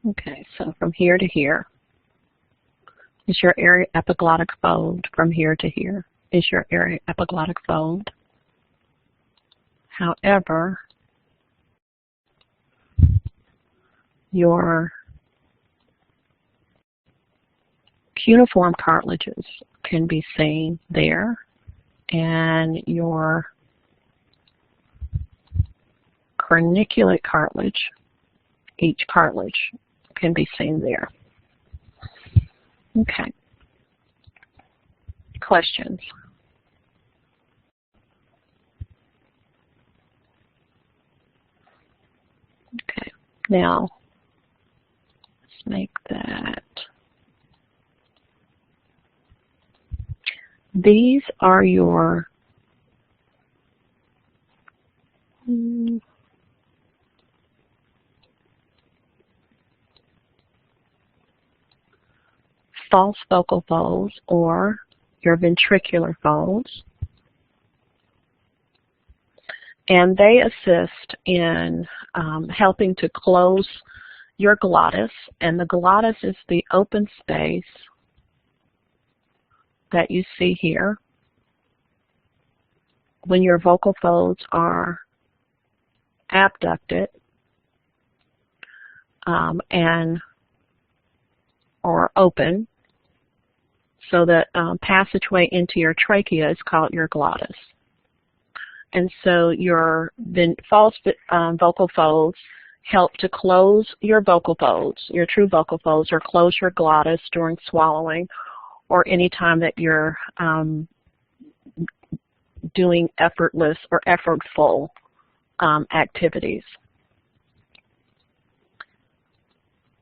Speaker 1: Okay, so from here to here is your airy epiglottic fold. From here to here is your airy epiglottic fold. However, your cuneiform cartilages can be seen there, and your corniculate cartilage, each cartilage, can be seen there. Okay. Questions? Okay. Now, let's make that. These are your false vocal folds, or your ventricular folds. And they assist in helping to close your glottis. And the glottis is the open space that you see here when your vocal folds are abducted or open. So the passageway into your trachea is called your glottis. And so your false vocal folds help to close your vocal folds, your true vocal folds, or close your glottis during swallowing, or any time that you're doing effortless or effortful activities.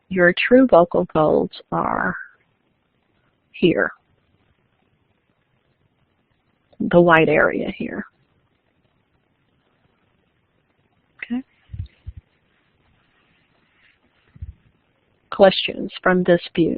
Speaker 1: Your true vocal folds are here, the white area here. Okay. Questions from this view?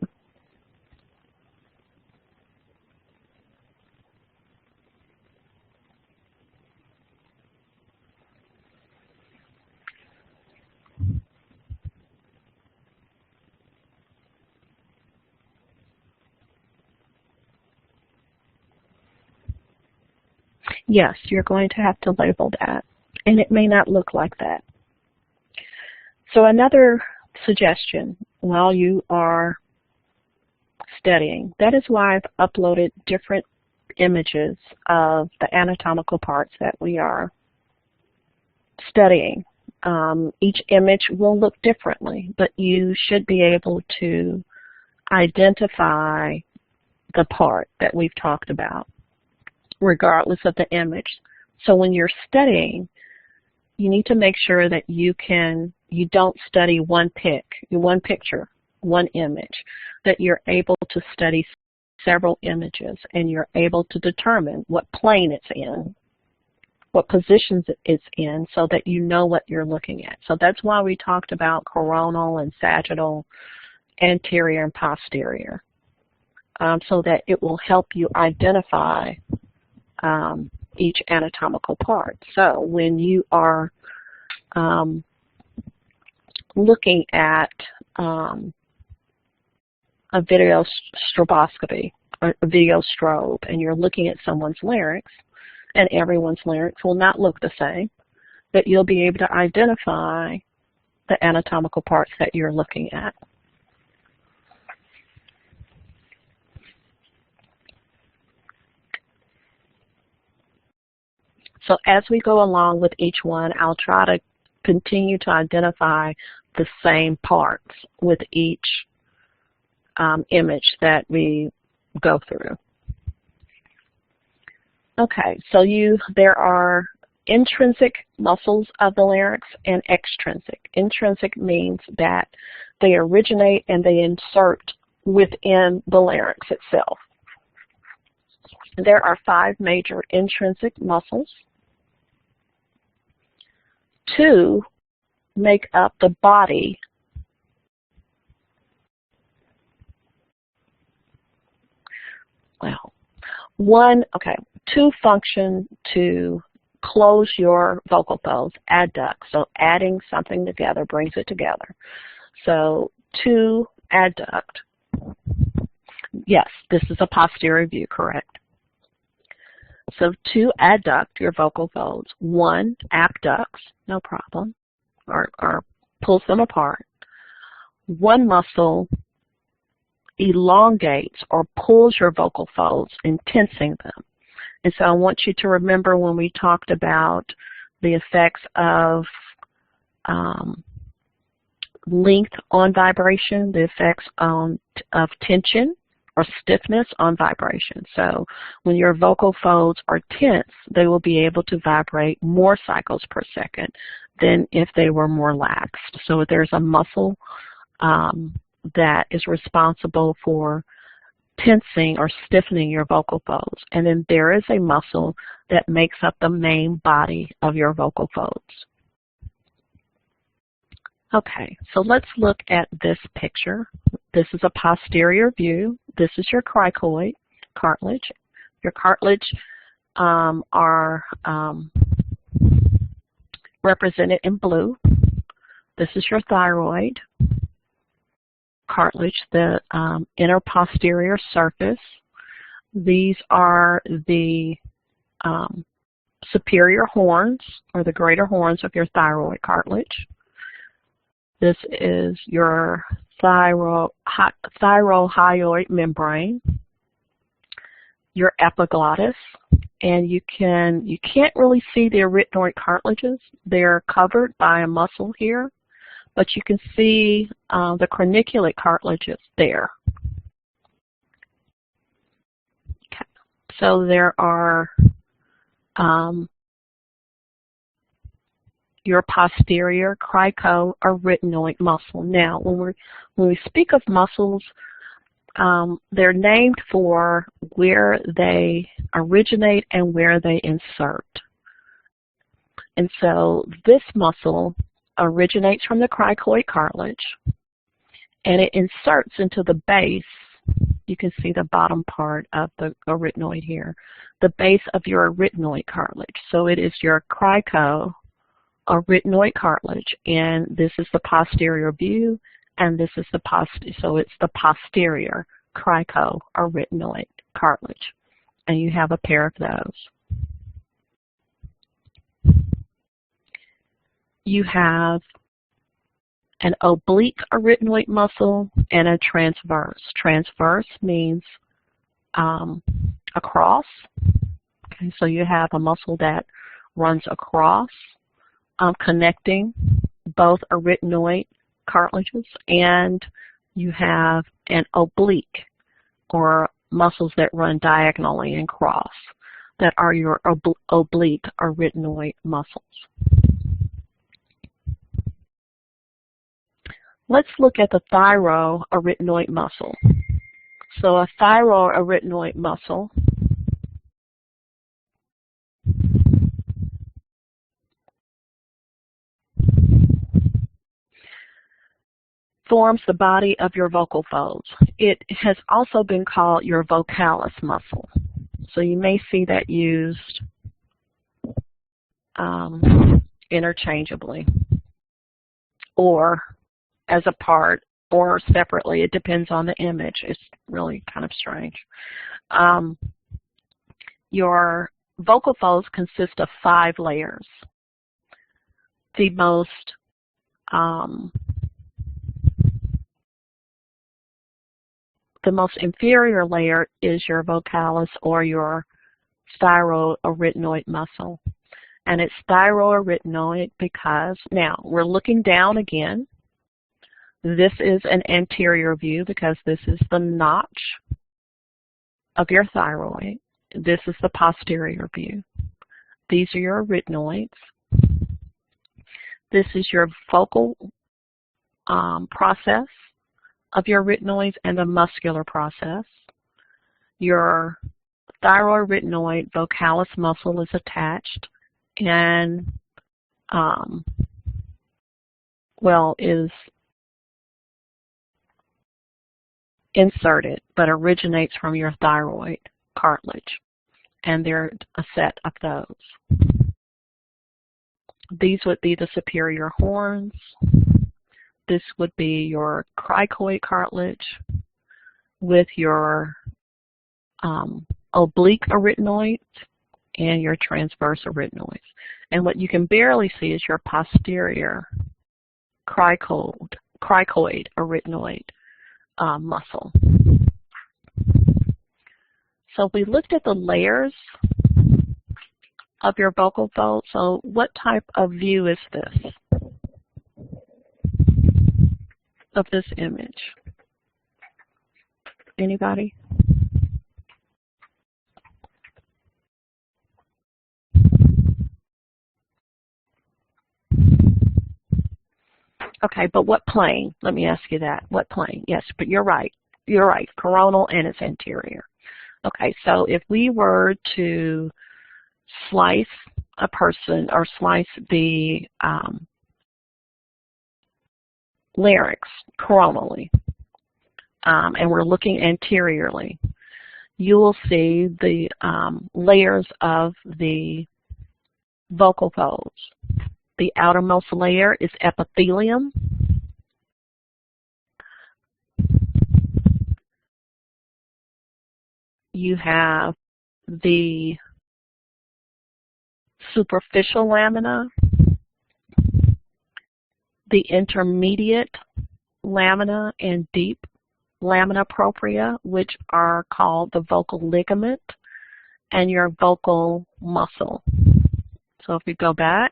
Speaker 1: Yes, you're going to have to label that, and it may not look like that. So another suggestion while you are studying, that is why I've uploaded different images of the anatomical parts that we are studying. Each image will look differently, but you should be able to identify the part that we've talked about, regardless of the image. So when you're studying, you need to make sure that you don't study one picture, one image, that you're able to study several images and you're able to determine what plane it's in, what positions it's in, so that you know what you're looking at. So that's why we talked about coronal and sagittal, anterior and posterior, so that it will help you identify each anatomical part. So when you are looking at a video stroboscopy or a video strobe, and you're looking at someone's larynx, and everyone's larynx will not look the same, that you'll be able to identify the anatomical parts that you're looking at. So as we go along with each one, I'll try to continue to identify the same parts with each image that we go through. Okay, so there are intrinsic muscles of the larynx and extrinsic. Intrinsic means that they originate and they insert within the larynx itself. There are 5 major intrinsic muscles. 2 make up the body . Well, 2 function to close your vocal folds, adduct. So adding something together brings it together. So 2 adduct. Yes, this is a posterior view, correct. So 2 adduct your vocal folds. 1 abducts, no problem, or pulls them apart. 1 muscle elongates or pulls your vocal folds in tensing them. And so I want you to remember when we talked about the effects of length on vibration, the effects of tension or stiffness on vibration. So when your vocal folds are tense, they will be able to vibrate more cycles per second than if they were more laxed. So there's a muscle that is responsible for tensing or stiffening your vocal folds. And then there is a muscle that makes up the main body of your vocal folds. Okay, so let's look at this picture. This is a posterior view. This is your cricoid cartilage. Your cartilage are represented in blue. This is your thyroid cartilage, the inner posterior surface. These are the superior horns, or the greater horns of your thyroid cartilage. This is your thyrohyoid membrane, your epiglottis, and you can't really see the arytenoid cartilages. They're covered by a muscle here, but you can see the craniculate cartilages there. Okay. So there are your posterior cricoarytenoid muscle. Now, when we speak of muscles, they're named for where they originate and where they insert. And so this muscle originates from the cricoid cartilage, and it inserts into the base. You can see the bottom part of the arytenoid here, the base of your arytenoid cartilage. So it is your cricoarytenoid cartilage, and this is the posterior view, and this is the so it's the posterior cricoarytenoid cartilage, and you have a pair of those. You have an oblique arytenoid muscle, and a transverse. Transverse means across. Okay, so you have a muscle that runs across, connecting both arytenoid cartilages, and you have an oblique, or muscles that run diagonally and cross, that are your oblique arytenoid muscles. Let's look at the thyroarytenoid muscle. So a thyroarytenoid muscle forms the body of your vocal folds. It has also been called your vocalis muscle. So you may see that used interchangeably, or as a part, or separately. It depends on the image. It's really kind of strange. Your vocal folds consist of 5 layers. The most inferior layer is your vocalis, or your thyroarytenoid muscle. And it's thyroarytenoid because, now, we're looking down again. This is an anterior view because this is the notch of your thyroid. This is the posterior view. These are your arytenoids. This is your vocal process of your arytenoids and the muscular process. Your thyroarytenoid vocalis muscle is attached and, is inserted, but originates from your thyroid cartilage. And there are a set of those. These would be the superior horns. This would be your cricoid cartilage with your oblique arytenoids and your transverse arytenoids. And what you can barely see is your posterior cricoid arytenoid muscle. So we looked at the layers of your vocal fold. So what type of view is this of this image? Anybody? Okay, but what plane? Let me ask you that. What plane? Yes, but you're right. You're right. Coronal and its anterior. Okay, so if we were to slice a person or slice the larynx coronally, and we're looking anteriorly, you will see the layers of the vocal folds. The outermost layer is epithelium. You have the superficial lamina, the intermediate lamina, and deep lamina propria, which are called the vocal ligament, and your vocal muscle. So if we go back,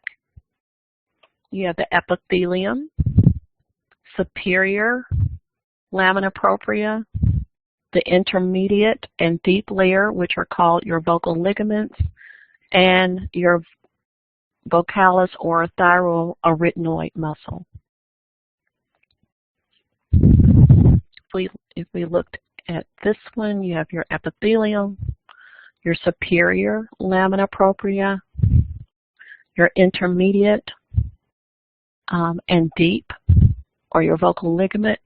Speaker 1: you have the epithelium, superior lamina propria, the intermediate and deep layer, which are called your vocal ligaments, and your vocalis or thyroarytenoid muscle. If we looked at this one, you have your epithelium, your superior lamina propria, your intermediate and deep, or your vocal ligament,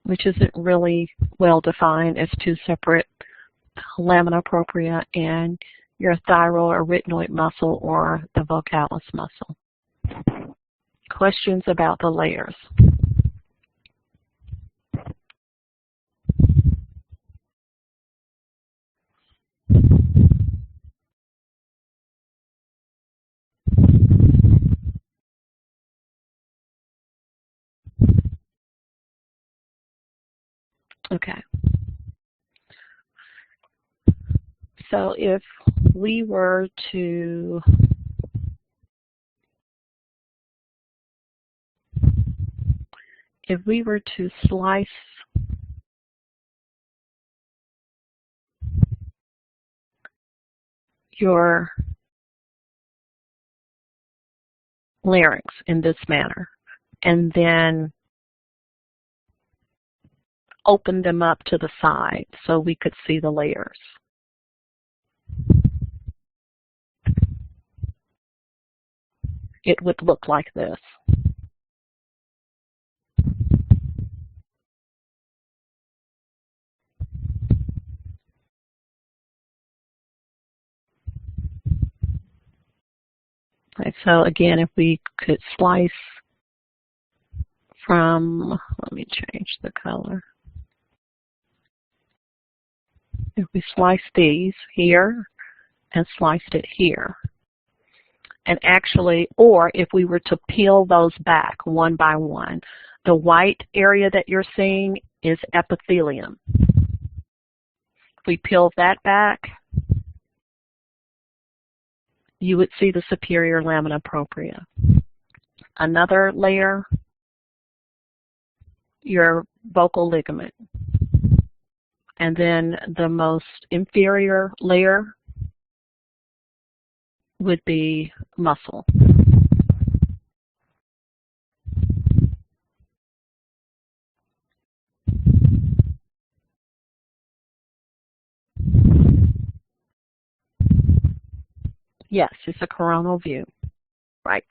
Speaker 1: which isn't really well defined as 2 separate lamina propria, and your thyroarytenoid muscle or the vocalis muscle. Questions about the layers? Okay. So if we were to slice your larynx in this manner and then open them up to the side so we could see the layers. It would look like this. Okay, so again, if we could slice from, let me change the color. If we slice these here and sliced it here, and actually, or if we were to peel those back one by one, the white area that you're seeing is epithelium. If we peel that back, you would see the superior lamina propria. Another layer, your vocal ligament. And then the most inferior layer would be muscle. Yes, it's a coronal view, right?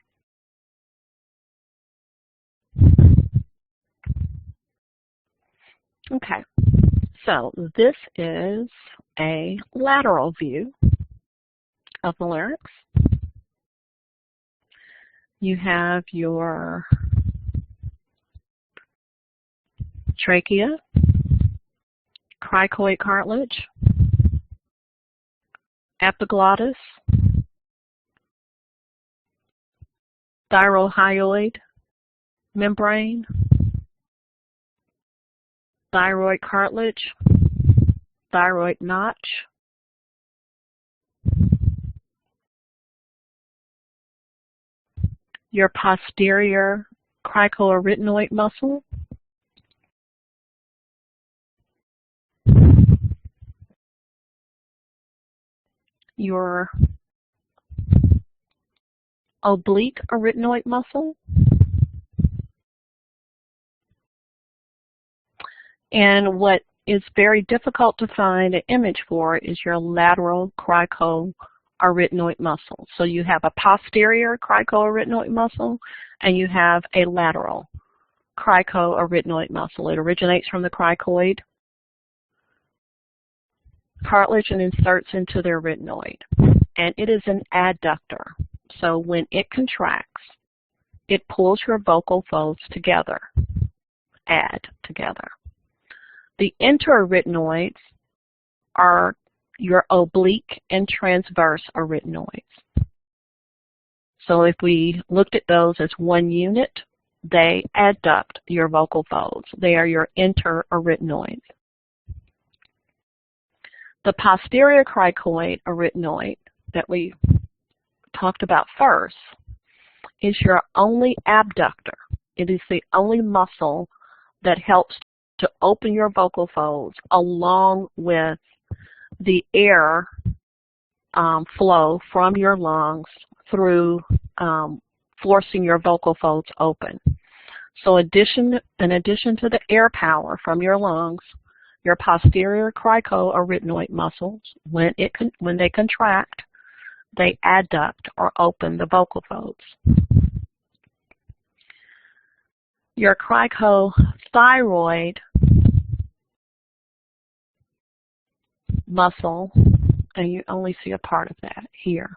Speaker 1: Okay, so this is a lateral view of the larynx. You have your trachea, cricoid cartilage, epiglottis, thyrohyoid membrane, thyroid cartilage, thyroid notch, your posterior cricoarytenoid muscle, your oblique arytenoid muscle, and what is very difficult to find an image for is your lateral cricoarytenoid muscle. So you have a posterior cricoarytenoid muscle and you have a lateral cricoarytenoid muscle. It originates from the cricoid cartilage and inserts into the arytenoid. And it is an adductor. So when it contracts, it pulls your vocal folds together, together. The interarytenoids are your oblique and transverse arytenoids. So if we looked at those as one unit, they adduct your vocal folds. They are your interarytenoids. The posterior cricoid arytenoid that we talked about first is your only abductor. It is the only muscle that helps to open your vocal folds along with the air flow from your lungs through forcing your vocal folds open. So in addition to the air power from your lungs, your posterior cricoarytenoid muscles, when they contract, they adduct or open the vocal folds. Your cricothyroid muscle, and you only see a part of that here,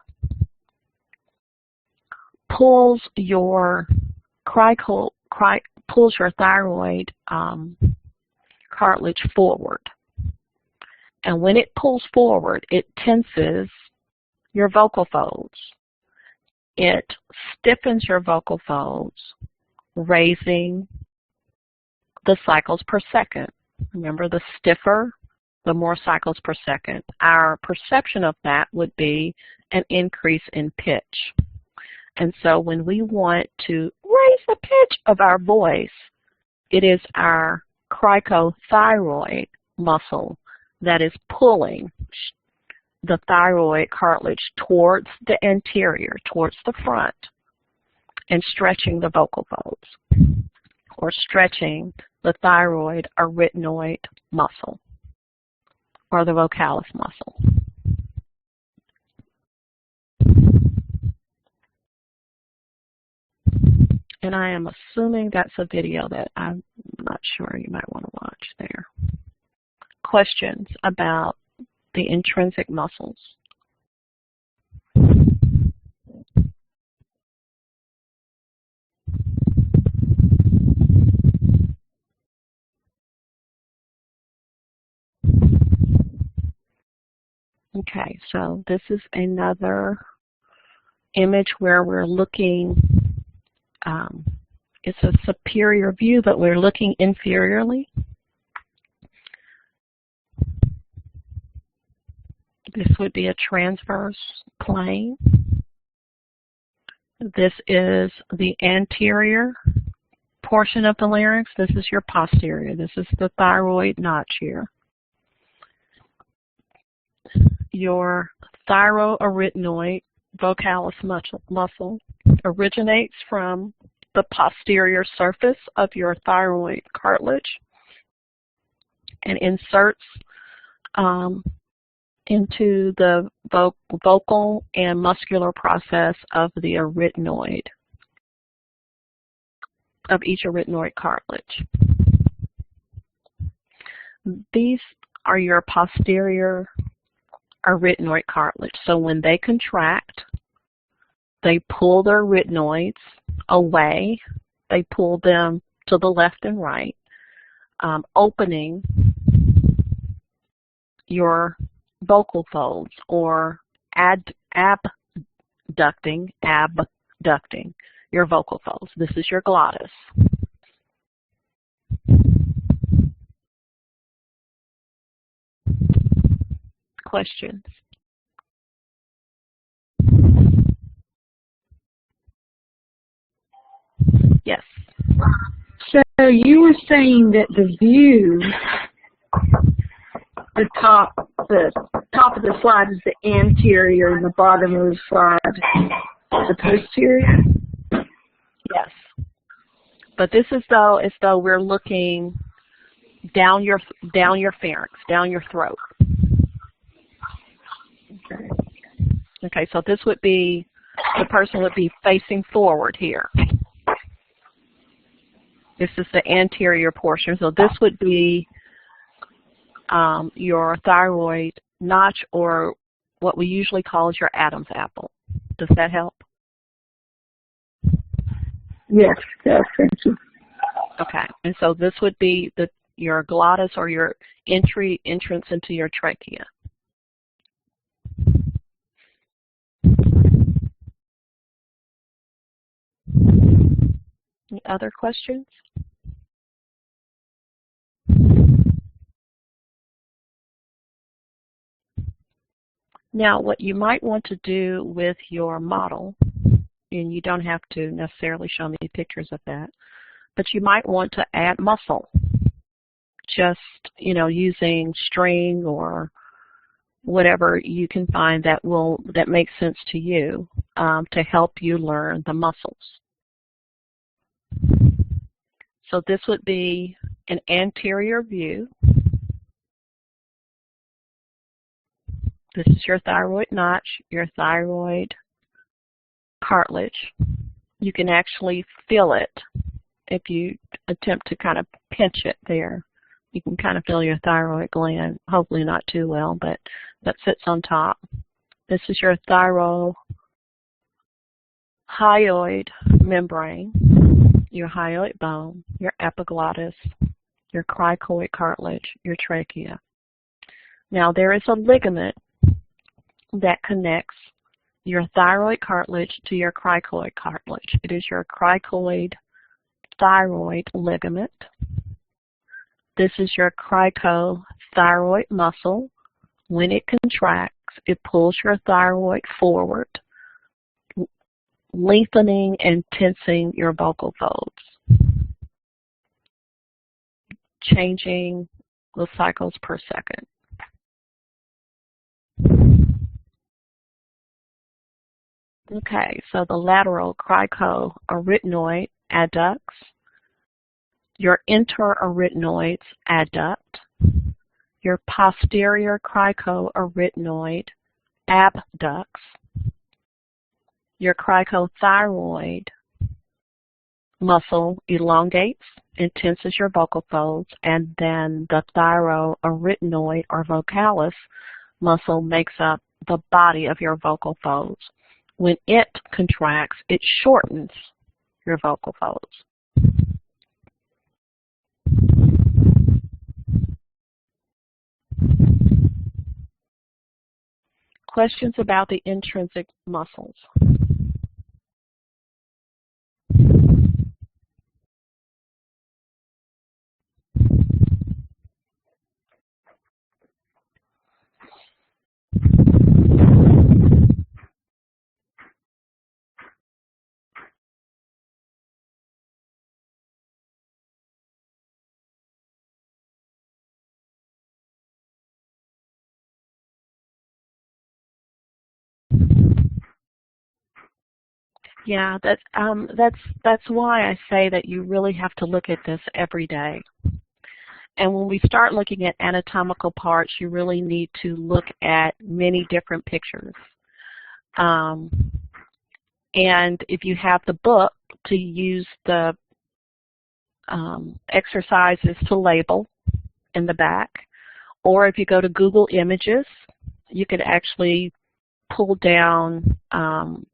Speaker 1: pulls your thyroid cartilage forward. And when it pulls forward, it tenses your vocal folds. It stiffens your vocal folds, raising the cycles per second. Remember, the stiffer, the more cycles per second. Our perception of that would be an increase in pitch. And so when we want to raise the pitch of our voice, it is our cricothyroid muscle that is pulling the thyroid cartilage towards the anterior, towards the front, and stretching the vocal folds, or stretching the thyroid arytenoid muscle, or the vocalis muscle. And I am assuming that's a video that I'm not sure you might want to watch there. Questions about the intrinsic muscles? Okay, so this is another image where we're looking, it's a superior view, but we're looking inferiorly. This would be a transverse plane. This is the anterior portion of the larynx. This is your posterior. This is the thyroid notch here. Your thyroarytenoid vocalis muscle originates from the posterior surface of your thyroid cartilage and inserts into the vocal and muscular process of the arytenoid, of each arytenoid cartilage. These are your posterior arytenoid cartilage. So when they contract, they pull their arytenoids away. They pull them to the left and right, opening your vocal folds, or abducting your vocal folds. This is your glottis. Questions? Yes.
Speaker 5: So you were saying that the view, the top of the slide is the anterior and the bottom of the slide the posterior?
Speaker 1: Yes. But this is as though we're looking down your pharynx, down your throat.
Speaker 5: Okay.
Speaker 1: Okay, so this would be, the person would be facing forward here. This is the anterior portion. So this would be your thyroid notch, or what we usually call is your Adam's apple. Does that help?
Speaker 5: Yes, yes, thank you.
Speaker 1: Okay, and so this would be your glottis, or your entrance into your trachea. Any other questions? Now, what you might want to do with your model, and you don't have to necessarily show me pictures of that, but you might want to add muscle. Just, using string or whatever you can find that makes sense to you, to help you learn the muscles. So this would be an anterior view. This is your thyroid notch, your thyroid cartilage. You can actually feel it if you attempt to kind of pinch it there. You can kind of feel your thyroid gland, hopefully not too well, but that sits on top. This is your thyrohyoid membrane, your hyoid bone, your epiglottis, your cricoid cartilage, your trachea. Now there is a ligament that connects your thyroid cartilage to your cricoid cartilage. It is your cricoid thyroid ligament. This is your cricothyroid muscle. When it contracts, it pulls your thyroid forward, lengthening and tensing your vocal folds, changing the cycles per second. Okay, so the lateral cricoarytenoid adducts, your interarytenoids adduct, your posterior cricoarytenoid abducts, your cricothyroid muscle elongates and tenses your vocal folds, and then the thyroarytenoid or vocalis muscle makes up the body of your vocal folds. When it contracts, it shortens your vocal folds. Questions about the intrinsic muscles? Yeah, that's why I say that you really have to look at this every day. And when we start looking at anatomical parts, you really need to look at many different pictures. And if you have the book, to use the exercises to label in the back, or if you go to Google Images, you could actually pull down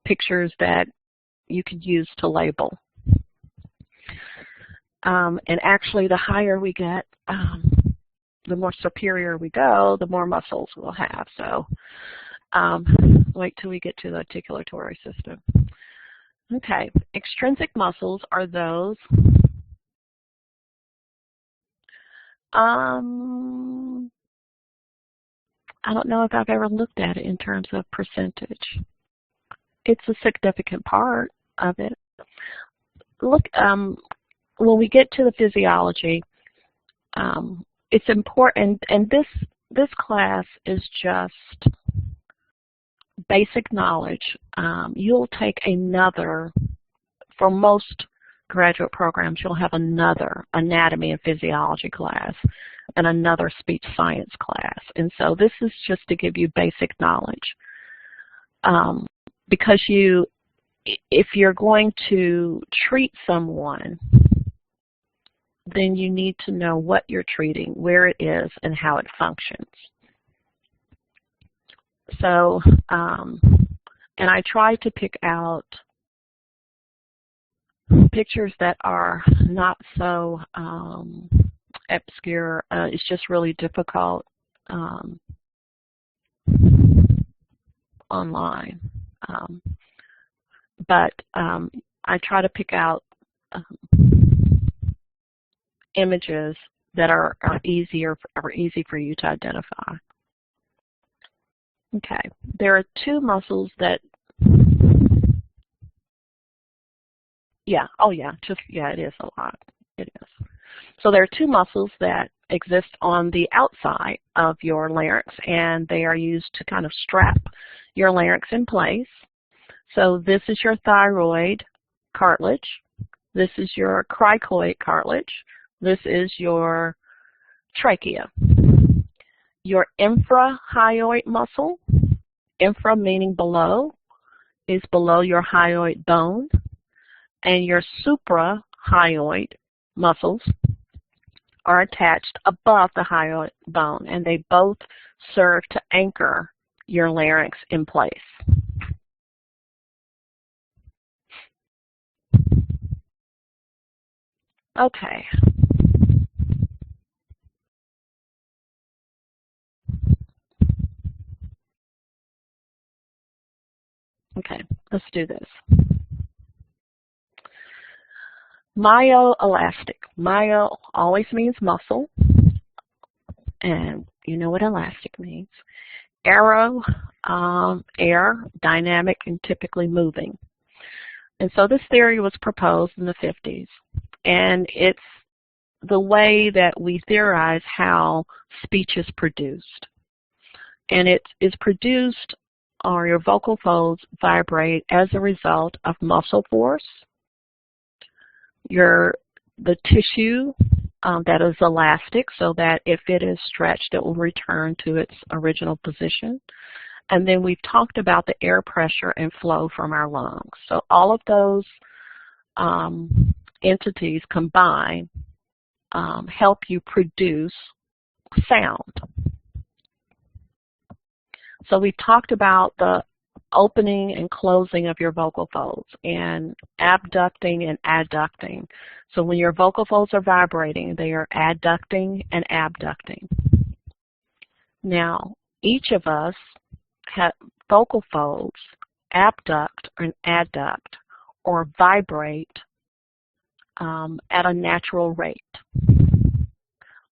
Speaker 1: pictures that you could use to label. And actually, the higher we get, the more superior we go, the more muscles we'll have. So wait till we get to the articulatory system. Okay, extrinsic muscles are those I don't know if I've ever looked at it in terms of percentage. It's a significant part of it. Look, when we get to the physiology, it's important, and this class is just basic knowledge. You'll take another, for most graduate programs, you'll have another anatomy and physiology class and another speech science class. And so this is just to give you basic knowledge. Because if you're going to treat someone, then you need to know what you're treating, where it is, and how it functions. So, and I try to pick out pictures that are not so obscure. It's just really difficult online. But I try to pick out images that are easy for you to identify. Okay, there are two muscles that, it is a lot. It is. So there are two muscles that exist on the outside of your larynx, and they are used to kind of strap your larynx in place. So this is your thyroid cartilage. This is your cricoid cartilage. This is your trachea. Your infrahyoid muscle, infra meaning below, is below your hyoid bone, and your suprahyoid muscles are attached above the hyoid bone, and they both serve to anchor your larynx in place. Okay. Okay, let's do this. Myoelastic. Myo always means muscle, and you know what elastic means. Aero, air, dynamic, and typically moving. And so this theory was proposed in the 50s, and it's the way that we theorize how speech is produced. And it is produced, or your vocal folds vibrate as a result of muscle force, the tissue that is elastic, so that if it is stretched, it will return to its original position. And then we've talked about the air pressure and flow from our lungs. So all of those entities combined help you produce sound. So we've talked about the opening and closing of your vocal folds and abducting and adducting. So when your vocal folds are vibrating, they are adducting and abducting. Now, each of us have vocal folds abduct and adduct or vibrate at a natural rate.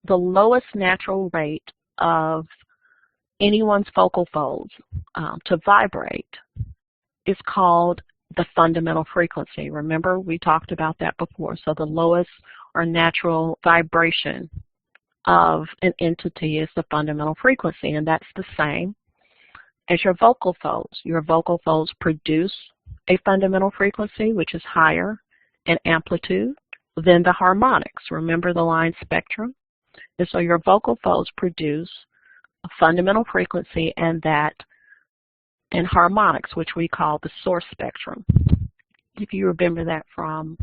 Speaker 1: The lowest natural rate of anyone's vocal folds to vibrate is called the fundamental frequency. Remember, we talked about that before. So the lowest or natural vibration of an entity is the fundamental frequency, and that's the same as your vocal folds. Your vocal folds produce a fundamental frequency, which is higher in amplitude than the harmonics. Remember the line spectrum? And so your vocal folds produce a fundamental frequency and harmonics, which we call the source spectrum, if you remember that from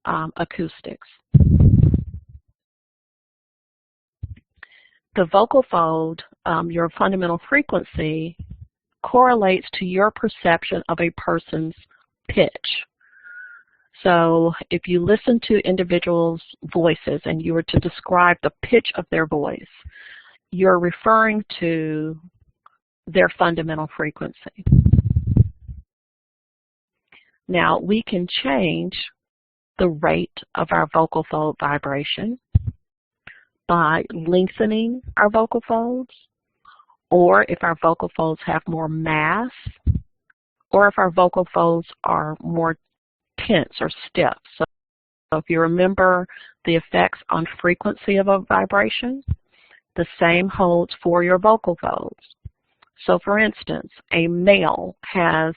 Speaker 1: acoustics. The vocal fold, your fundamental frequency, correlates to your perception of a person's pitch. So if you listen to individuals' voices and you were to describe the pitch of their voice, you're referring to their fundamental frequency. Now, we can change the rate of our vocal fold vibration by lengthening our vocal folds, or if our vocal folds have more mass, or if our vocal folds are more tense or stiff. So if you remember the effects on frequency of a vibration, the same holds for your vocal folds. So for instance, a male has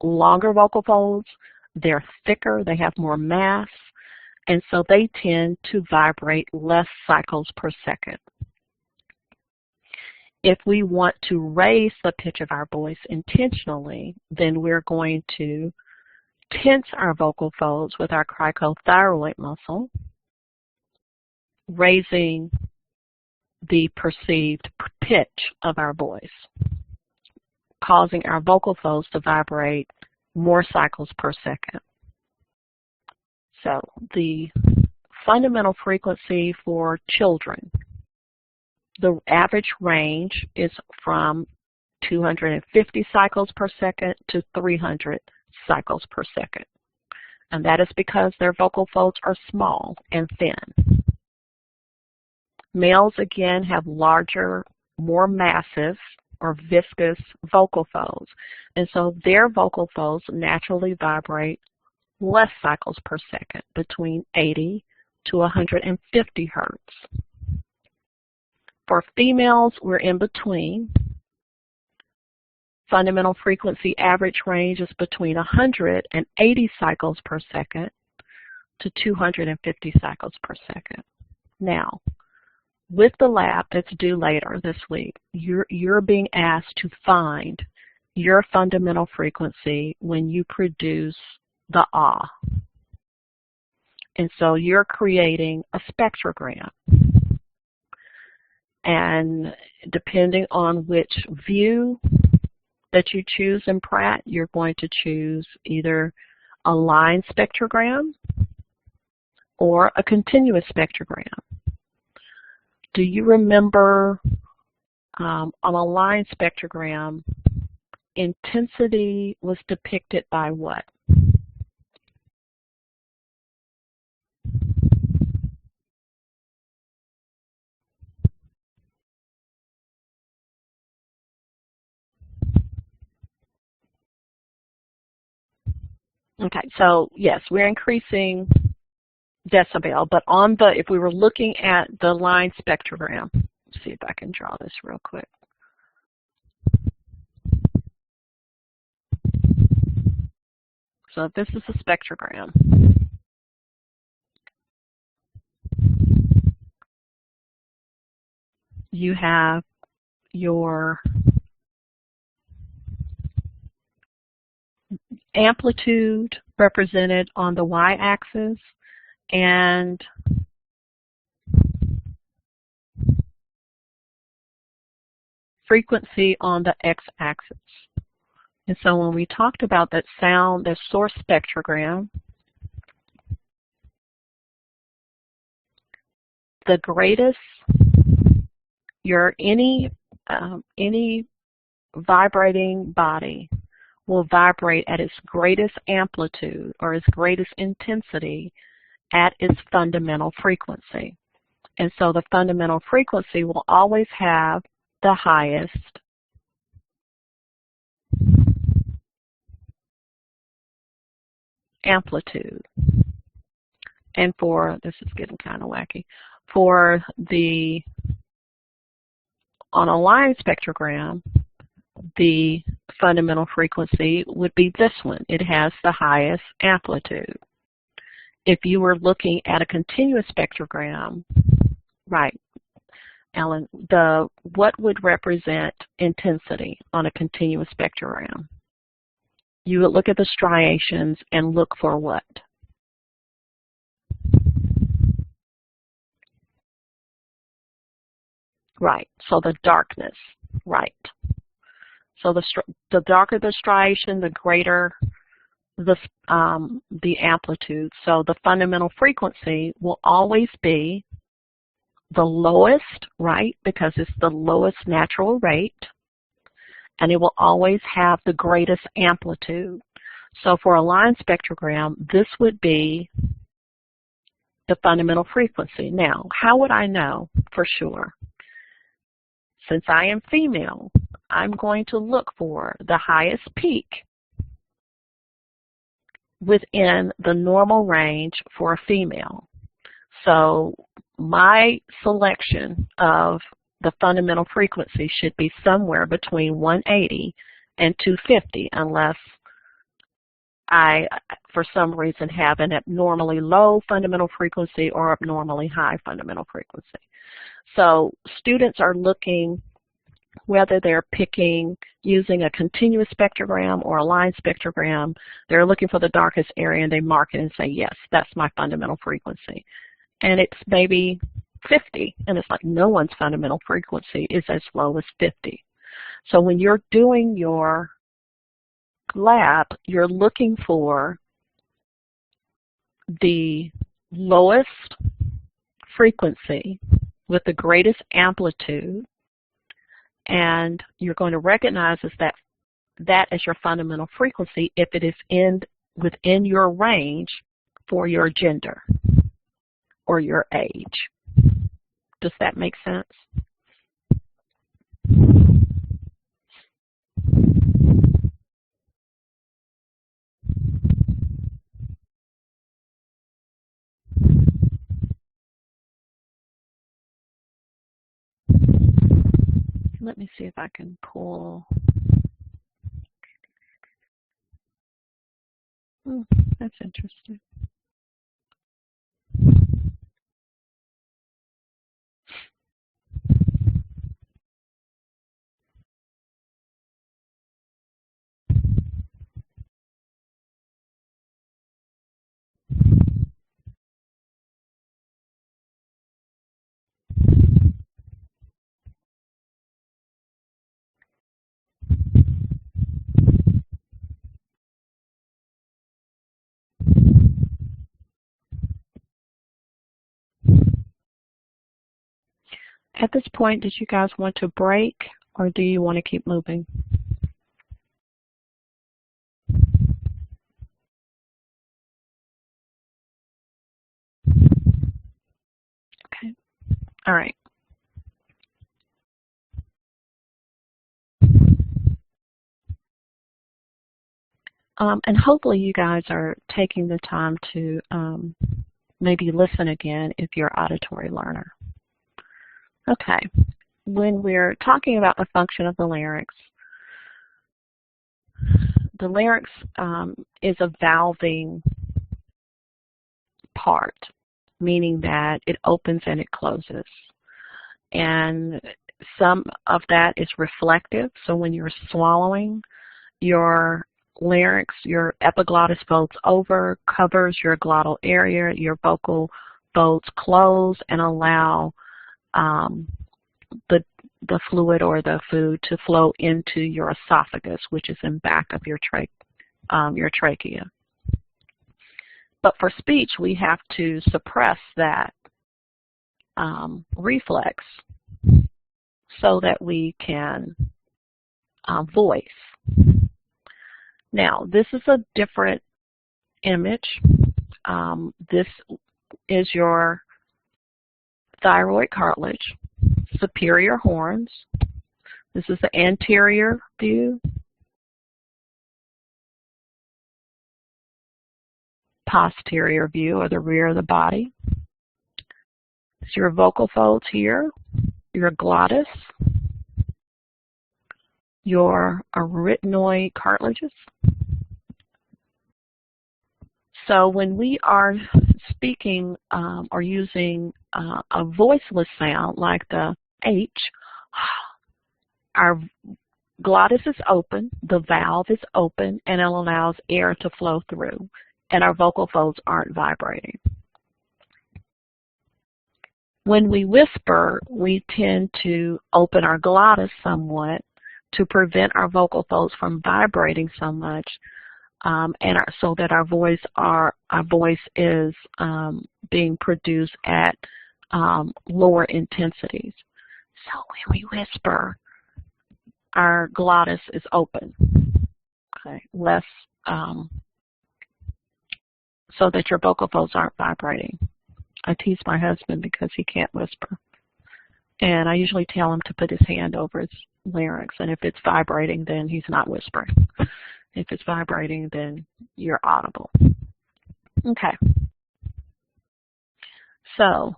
Speaker 1: longer vocal folds, they're thicker, they have more mass, and so they tend to vibrate less cycles per second. If we want to raise the pitch of our voice intentionally, then we're going to tense our vocal folds with our cricothyroid muscle, raising the perceived pitch of our voice, causing our vocal folds to vibrate more cycles per second. So the fundamental frequency for children, the average range is from 250 cycles per second to 300 cycles per second. And that is because their vocal folds are small and thin. Males, again, have larger, more massive or viscous vocal folds. And so their vocal folds naturally vibrate less cycles per second, between 80 to 150 hertz. For females, we're in between. Fundamental frequency average range is between 180 cycles per second to 250 cycles per second. Now, with the lab that's due later this week, you're being asked to find your fundamental frequency when you produce the ah. And so you're creating a spectrogram. And depending on which view that you choose in Pratt, you're going to choose either a line spectrogram or a continuous spectrogram. Do you remember on a line spectrogram, intensity was depicted by what? Okay, so yes, we're increasing decibel, but on the, if we were looking at the line spectrogram, let's see if I can draw this real quick. So this is a spectrogram. You have your amplitude represented on the y-axis and frequency on the x-axis. And so when we talked about that sound, the source spectrogram, the greatest, any vibrating body will vibrate at its greatest amplitude or its greatest intensity at its fundamental frequency. And so the fundamental frequency will always have the highest amplitude. And for, this is getting kind of wacky, for the, on a line spectrogram, the fundamental frequency would be this one. It has the highest amplitude. If you were looking at a continuous spectrogram, right, Ellen, what would represent intensity on a continuous spectrogram? You would look at the striations and look for what? Right, so the darkness, right. So the darker the striation, the greater the amplitude. So the fundamental frequency will always be the lowest, right, because it's the lowest natural rate, and it will always have the greatest amplitude. So for a line spectrogram, this would be the fundamental frequency. Now, how would I know for sure? Since I am female, I'm going to look for the highest peak within the normal range for a female. So my selection of the fundamental frequency should be somewhere between 180 and 250 unless I, for some reason, have an abnormally low fundamental frequency or abnormally high fundamental frequency. So students are looking, whether they're picking using a continuous spectrogram or a line spectrogram, they're looking for the darkest area and they mark it and say, yes, that's my fundamental frequency. And it's maybe 50, and it's like no one's fundamental frequency is as low as 50. So when you're doing your lab, you're looking for the lowest frequency with the greatest amplitude, and you're going to recognize that as your fundamental frequency if it is within your range for your gender or your age. Does that make sense? Let me see if I can pull. That's interesting. At this point, did you guys want to break or do you want to keep moving? Okay. All right. And hopefully you guys are taking the time to maybe listen again if you're an auditory learner. Okay, when we're talking about the function of the larynx is a valving part, meaning that it opens and it closes. And some of that is reflective, so when you're swallowing, your larynx, your epiglottis folds over, covers your glottal area, your vocal folds close and allow the fluid or the food to flow into your esophagus, which is in back of your trachea. But for speech, we have to suppress that reflex so that we can voice. Now, this is a different image. This is your thyroid cartilage, superior horns. This is the anterior view. Posterior view, or the rear of the body. It's your vocal folds here, your glottis, your arytenoid cartilages. So when we are speaking or using a voiceless sound like the H, our glottis is open, the valve is open, and it allows air to flow through, and our vocal folds aren't vibrating. When we whisper, we tend to open our glottis somewhat to prevent our vocal folds from vibrating so much, so that our voice is being produced at lower intensities. So when we whisper, our glottis is open, okay, less, so that your vocal folds aren't vibrating. I tease my husband because he can't whisper, and I usually tell him to put his hand over his larynx, and if it's vibrating, then he's not whispering. If it's vibrating, then you're audible. Okay. So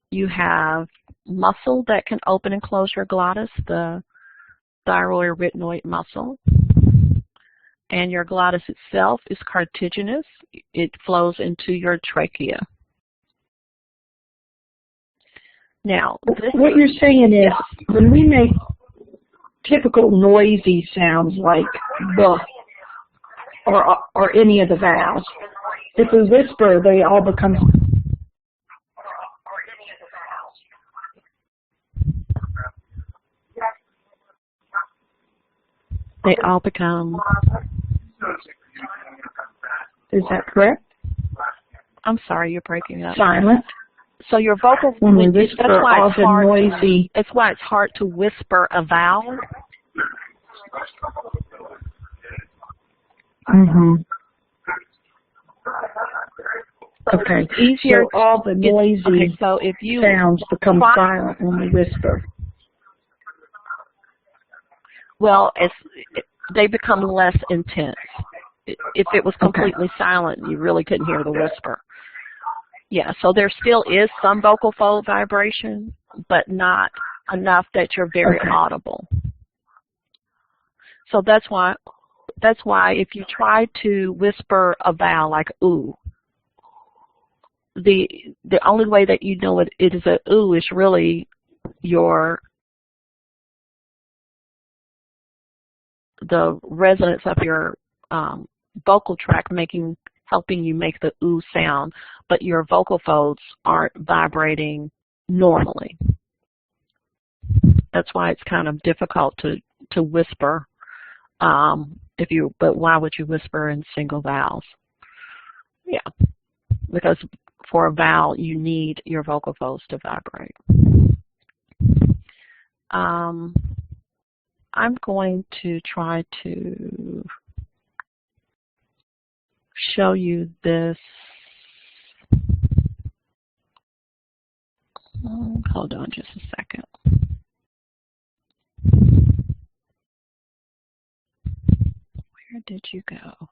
Speaker 1: you have muscle that can open and close your glottis, the thyroid arytenoid muscle. And your glottis itself is cartilaginous. It flows into your trachea. Now,
Speaker 5: what you're saying is, when we make typical noisy sounds like buh or any of the vowels, if we whisper, they all become Is that correct?
Speaker 1: I'm sorry, you're breaking up.
Speaker 5: Silent.
Speaker 1: So your vocal,
Speaker 5: when we whisper, that's why it's hard noisy.
Speaker 1: It's why it's hard to whisper a vowel.
Speaker 5: Okay.
Speaker 1: Easier.
Speaker 5: So all the noisy
Speaker 1: so if you
Speaker 5: sounds become silent when we whisper.
Speaker 1: Well, they become less intense. If it was completely silent, you really couldn't hear the whisper. Yeah, so there still is some vocal fold vibration, but not enough that you're very audible. So that's why if you try to whisper a vowel like ooh, the only way that you know it is a ooh is really the resonance of your vocal tract helping you make the ooh sound, but your vocal folds aren't vibrating normally. That's why it's kind of difficult to whisper. But why would you whisper in single vowels? Yeah, because for a vowel you need your vocal folds to vibrate. I'm going to try to show you this. Hold on just a second. Where did you go?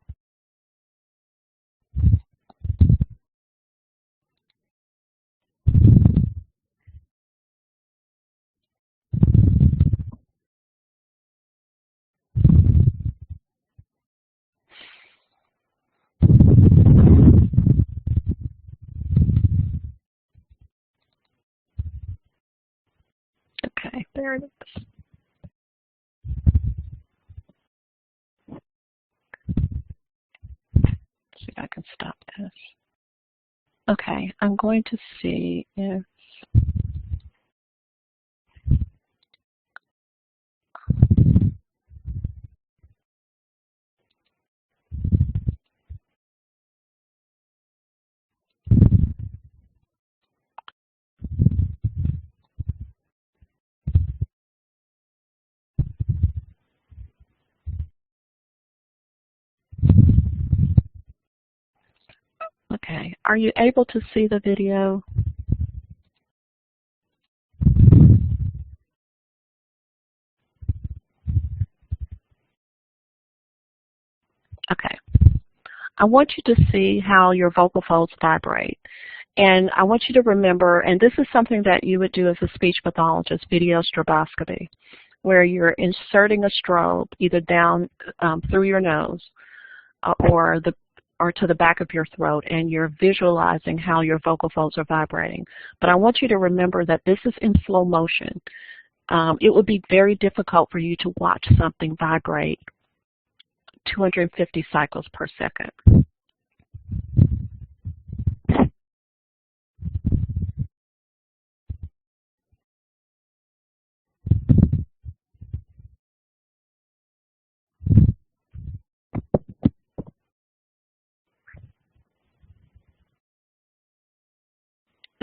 Speaker 1: Okay, there it is. See if I can stop this. Okay, I'm going to see if okay, are you able to see the video? Okay. I want you to see how your vocal folds vibrate. And I want you to remember, and this is something that you would do as a speech pathologist, video stroboscopy, where you're inserting a strobe either down through your nose or to the back of your throat, and you're visualizing how your vocal folds are vibrating. But I want you to remember that this is in slow motion. It would be very difficult for you to watch something vibrate 250 cycles per second.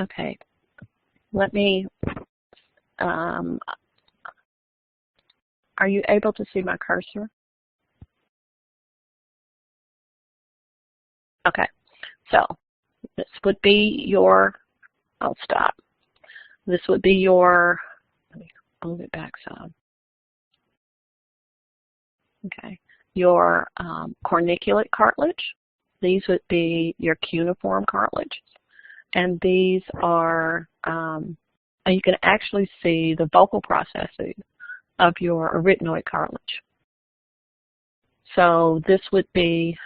Speaker 1: Okay, let me, are you able to see my cursor? Okay, so this would be your, I'll stop. This would be your, let me move it back some. Okay, your corniculate cartilage. These would be your cuneiform cartilage. And these are, and you can actually see the vocal processing of your arytenoid cartilage. So this would be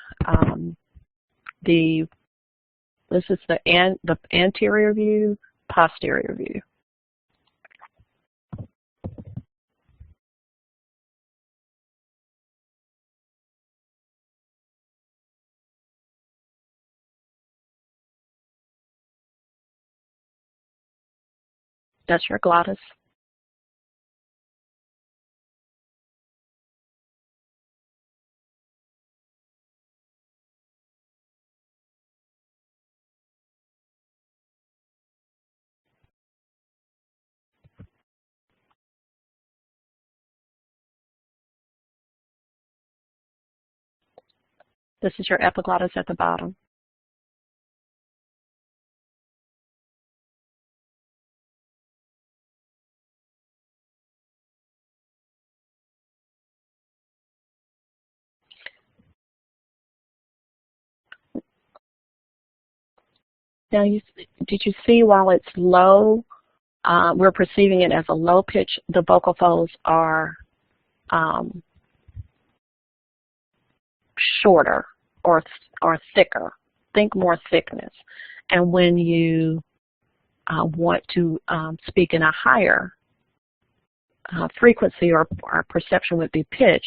Speaker 1: this is the anterior view, posterior view. That's your glottis. This is your epiglottis at the bottom. Now, did you see while it's low, we're perceiving it as a low pitch, the vocal folds are shorter or thicker. Think more thickness. And when you want to speak in a higher frequency or perception would be pitch,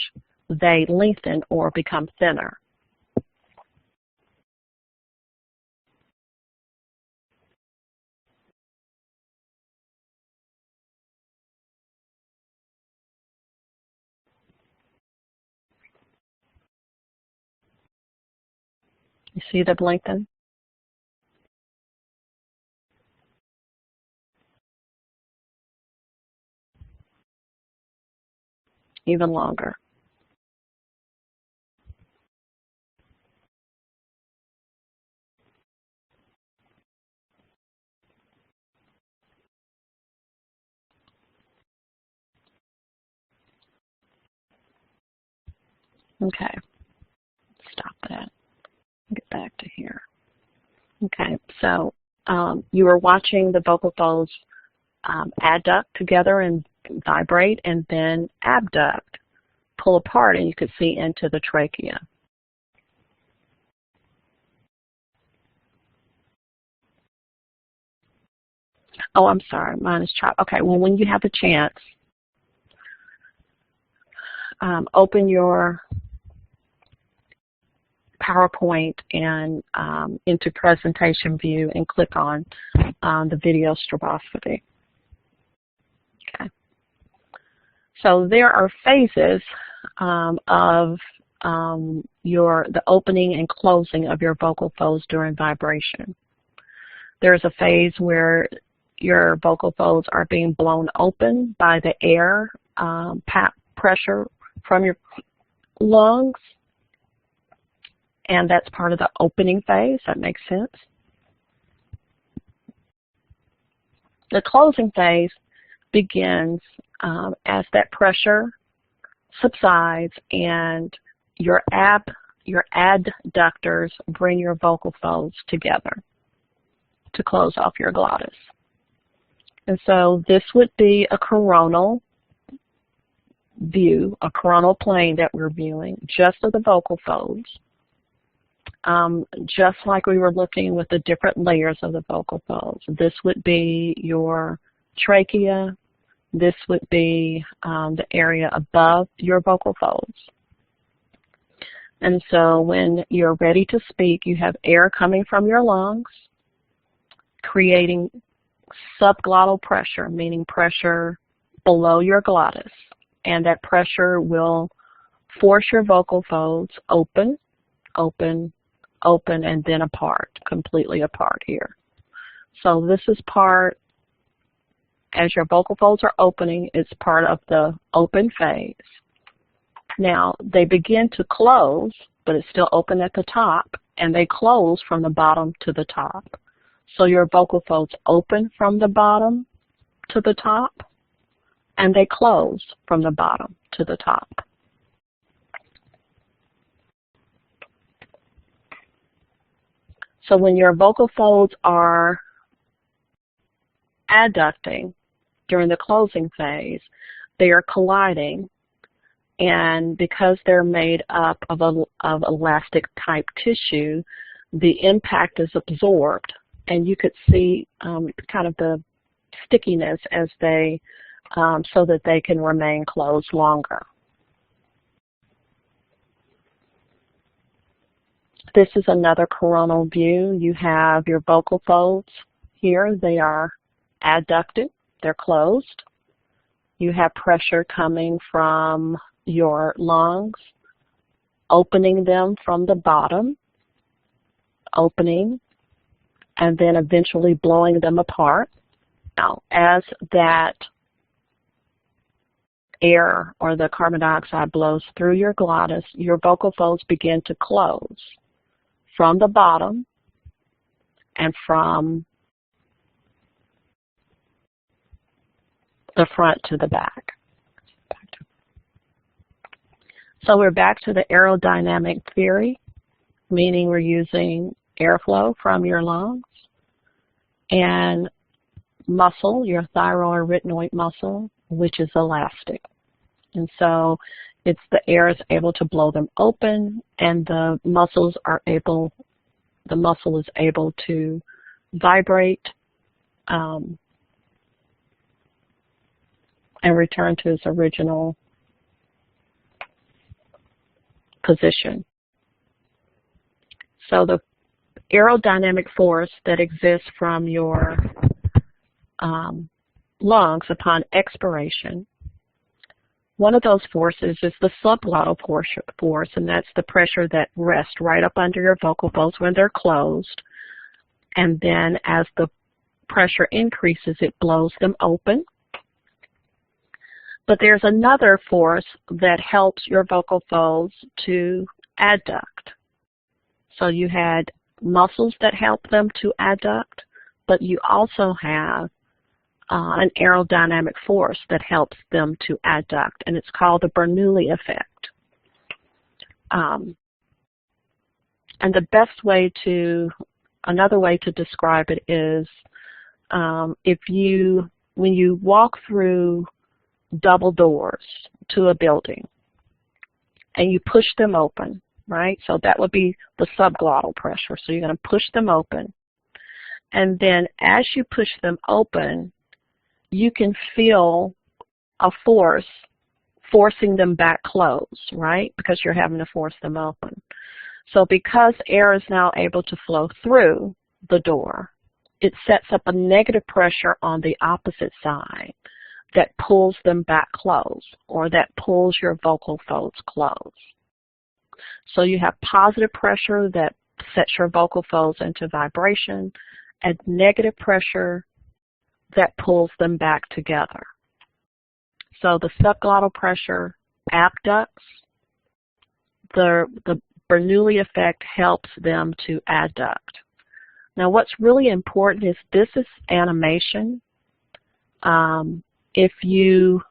Speaker 1: they lengthen or become thinner. You see them lengthen? Even longer. Okay. stop that. Get back to here. Okay, so you were watching the vocal folds adduct together and vibrate, and then abduct, pull apart, and you could see into the trachea. Oh, I'm sorry, mine is chopped. Okay, well, when you have a chance, open your PowerPoint and into presentation view and click on the video stroboscopy. Okay. So there are phases of the opening and closing of your vocal folds during vibration. There's a phase where your vocal folds are being blown open by the air pressure from your lungs, and that's part of the opening phase. That makes sense. The closing phase begins as that pressure subsides and your adductors bring your vocal folds together to close off your glottis. And so this would be a coronal view, a coronal plane that we're viewing, just of the vocal folds. Just like we were looking with the different layers of the vocal folds. This would be your trachea. This would be the area above your vocal folds. And so when you're ready to speak, you have air coming from your lungs, creating subglottal pressure, meaning pressure below your glottis. And that pressure will force your vocal folds open, open, open, and then apart, completely apart here. So this is part, as your vocal folds are opening, it's part of the open phase. Now, they begin to close, but it's still open at the top, and they close from the bottom to the top. So your vocal folds open from the bottom to the top, and they close from the bottom to the top. So when your vocal folds are adducting during the closing phase, they are colliding, and because they're made up of elastic type tissue, the impact is absorbed, and you could see kind of the stickiness as they, so that they can remain closed longer. This is another coronal view. You have your vocal folds here. They are adducted. They're closed. You have pressure coming from your lungs, opening them from the bottom, opening, and then eventually blowing them apart. Now, as that air or the carbon dioxide blows through your glottis, your vocal folds begin to close from the bottom and from the front to the back. So we're back to the aerodynamic theory, meaning we're using airflow from your lungs and muscle, your thyroid muscle, which is elastic. And so it's the air is able to blow them open, and the muscle is able to vibrate and return to its original position. So the aerodynamic force that exists from your lungs upon expiration, one of those forces is the subglottal force, and that's the pressure that rests right up under your vocal folds when they're closed. And then as the pressure increases, it blows them open. But there's another force that helps your vocal folds to adduct. So you had muscles that help them to adduct, but you also have an aerodynamic force that helps them to adduct, and it's called the Bernoulli effect. And the best way to, another way to describe it is when you walk through double doors to a building and you push them open, right? So that would be the subglottal pressure. So you're going to push them open. And then as you push them open, you can feel a force forcing them back closed, right? Because you're having to force them open. So because air is now able to flow through the door, it sets up a negative pressure on the opposite side that pulls them back closed, or that pulls your vocal folds closed. So you have positive pressure that sets your vocal folds into vibration, and negative pressure that pulls them back together. So the subglottal pressure abducts, the Bernoulli effect helps them to adduct. Now what's really important is this is animation. If you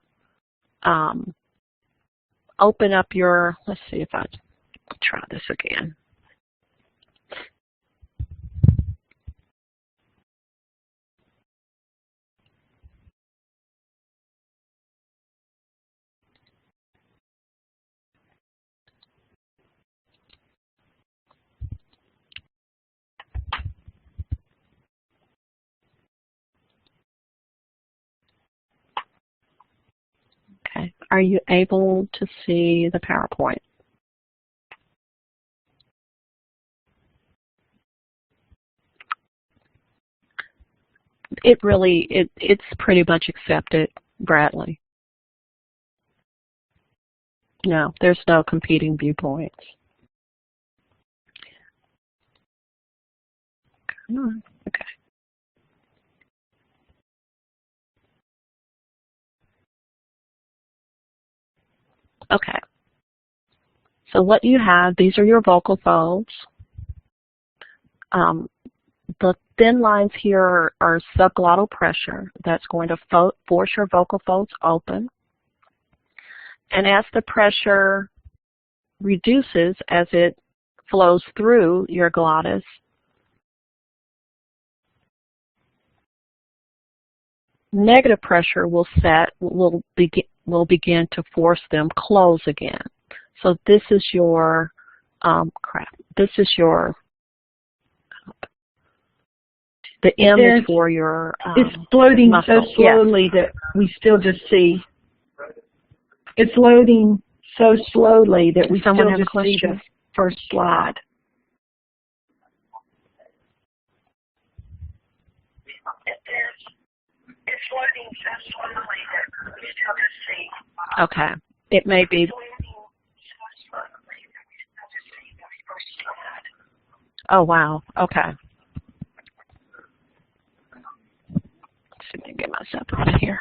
Speaker 1: open up your, let's see if I try this again. Okay, are you able to see the PowerPoint? It's pretty much accepted, Bradley. No, there's no competing viewpoints. Okay. Okay. So what you have, these are your vocal folds. The thin lines here are subglottal pressure that's going to force your vocal folds open. And as the pressure reduces, as it flows through your glottis, negative pressure will begin to force them close again. So this is your the M is for your
Speaker 5: it's floating
Speaker 1: muscle.
Speaker 5: so slowly that we still just see. It's loading so slowly that we still just see the first slide.
Speaker 6: It's loading so slowly that we still just see.
Speaker 1: Okay. It may be. Oh, wow. Okay. Let's see if I can get myself out of here.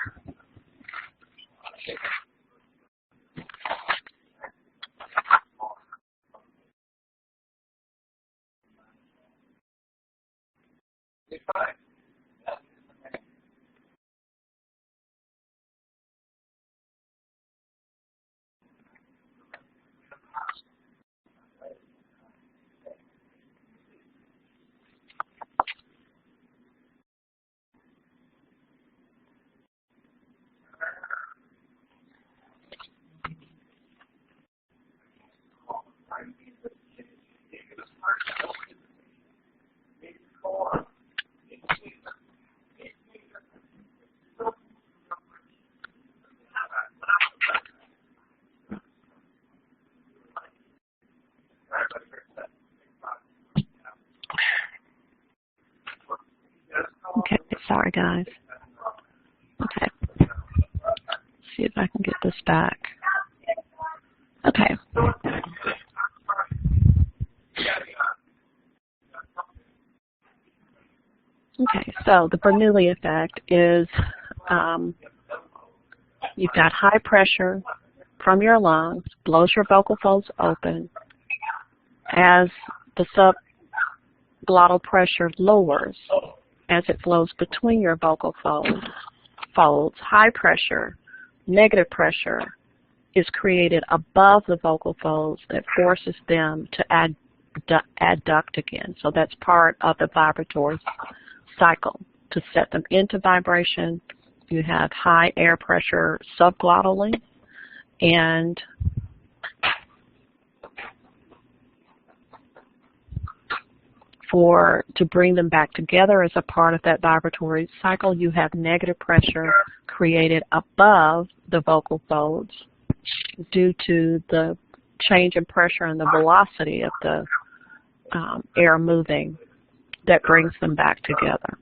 Speaker 1: Okay, sorry guys. Okay. Let's see if I can get this back. Okay. Okay, so the Bernoulli effect is you've got high pressure from your lungs, blows your vocal folds open. As the subglottal pressure lowers, as it flows between your vocal folds, high pressure, negative pressure is created above the vocal folds that forces them to adduct again. So that's part of the vibratory cycle. To set them into vibration, you have high air pressure subglottally, and to bring them back together as a part of that vibratory cycle, you have negative pressure created above the vocal folds due to the change in pressure and the velocity of the air moving that brings them back together.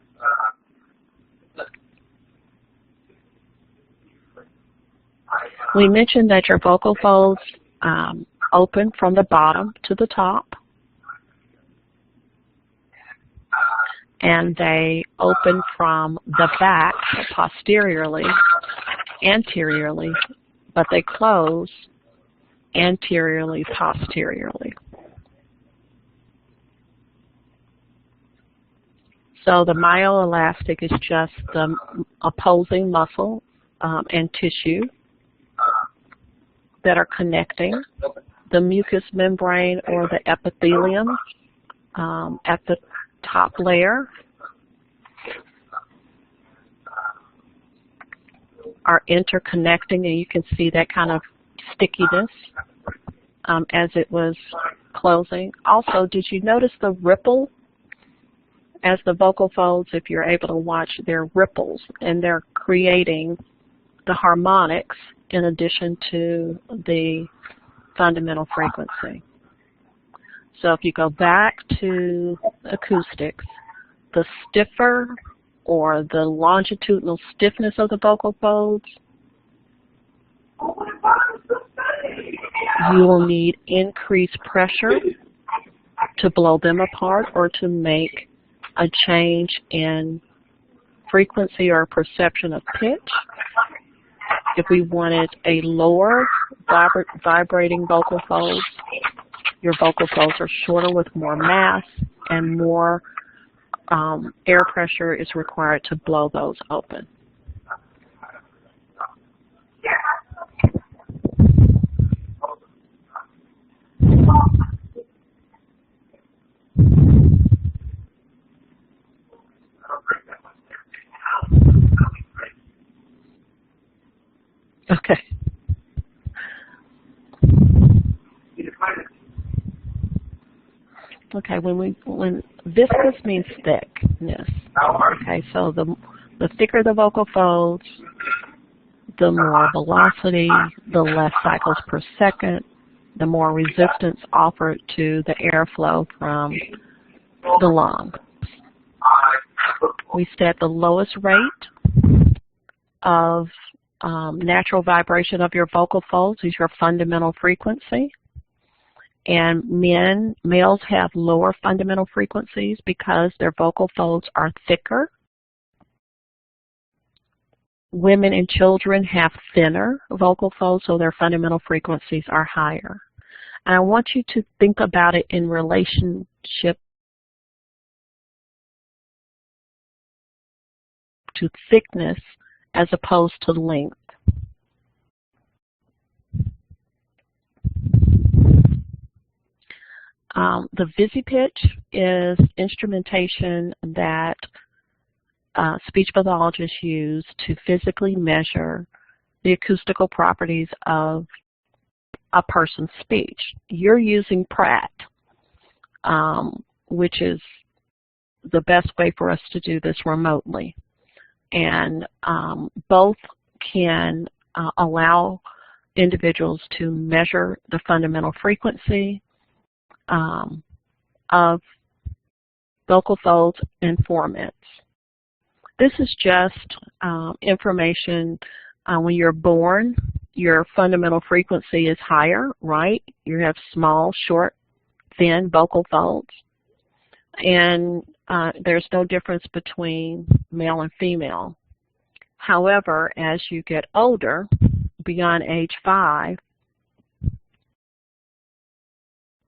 Speaker 1: We mentioned that your vocal folds open from the bottom to the top, and they open from the back posteriorly, anteriorly, but they close anteriorly, posteriorly. So the myoelastic is just the opposing muscle and tissue that are connecting. The mucous membrane or the epithelium at the top layer are interconnecting, and you can see that kind of stickiness as it was closing. Also, did you notice the ripple? As the vocal folds, if you're able to watch, they're ripples, and they're creating the harmonics in addition to the fundamental frequency. So if you go back to acoustics, the stiffer or the longitudinal stiffness of the vocal folds, you will need increased pressure to blow them apart or to make a change in frequency or perception of pitch. If we wanted a lower vibrating vocal folds, your vocal folds are shorter with more mass, and more air pressure is required to blow those open. Okay. Okay, when viscous means thickness. Okay, so the thicker the vocal folds, the more velocity, the less cycles per second, the more resistance offered to the airflow from the lung. We set the lowest rate of natural vibration of your vocal folds is your fundamental frequency. And males have lower fundamental frequencies because their vocal folds are thicker. Women and children have thinner vocal folds, so their fundamental frequencies are higher. And I want you to think about it in relationship to thickness as opposed to length. The VisiPitch is instrumentation that speech pathologists use to physically measure the acoustical properties of a person's speech. You're using Pratt, which is the best way for us to do this remotely. And both can allow individuals to measure the fundamental frequency of vocal folds and formants. This is just information. When you're born, your fundamental frequency is higher, right? You have small, short, thin vocal folds. And there's no difference between male and female. However, as you get older, beyond age 5,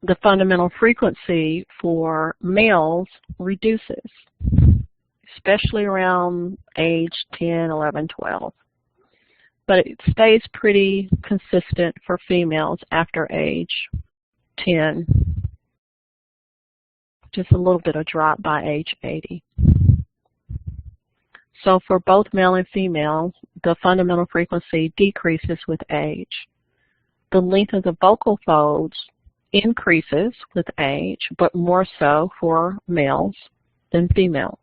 Speaker 1: the fundamental frequency for males reduces, especially around age 10, 11, 12. But it stays pretty consistent for females after age 10 just a little bit of drop by age 80. So for both male and female, the fundamental frequency decreases with age. The length of the vocal folds increases with age, but more so for males than females.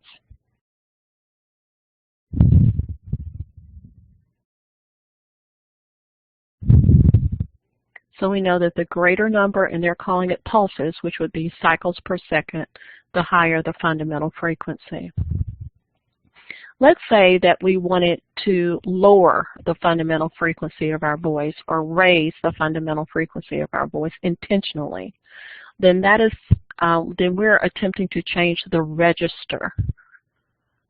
Speaker 1: So we know that the greater number, and they're calling it pulses, which would be cycles per second, the higher the fundamental frequency. Let's say that we wanted to lower the fundamental frequency of our voice or raise the fundamental frequency of our voice intentionally. Then that is, then we're attempting to change the register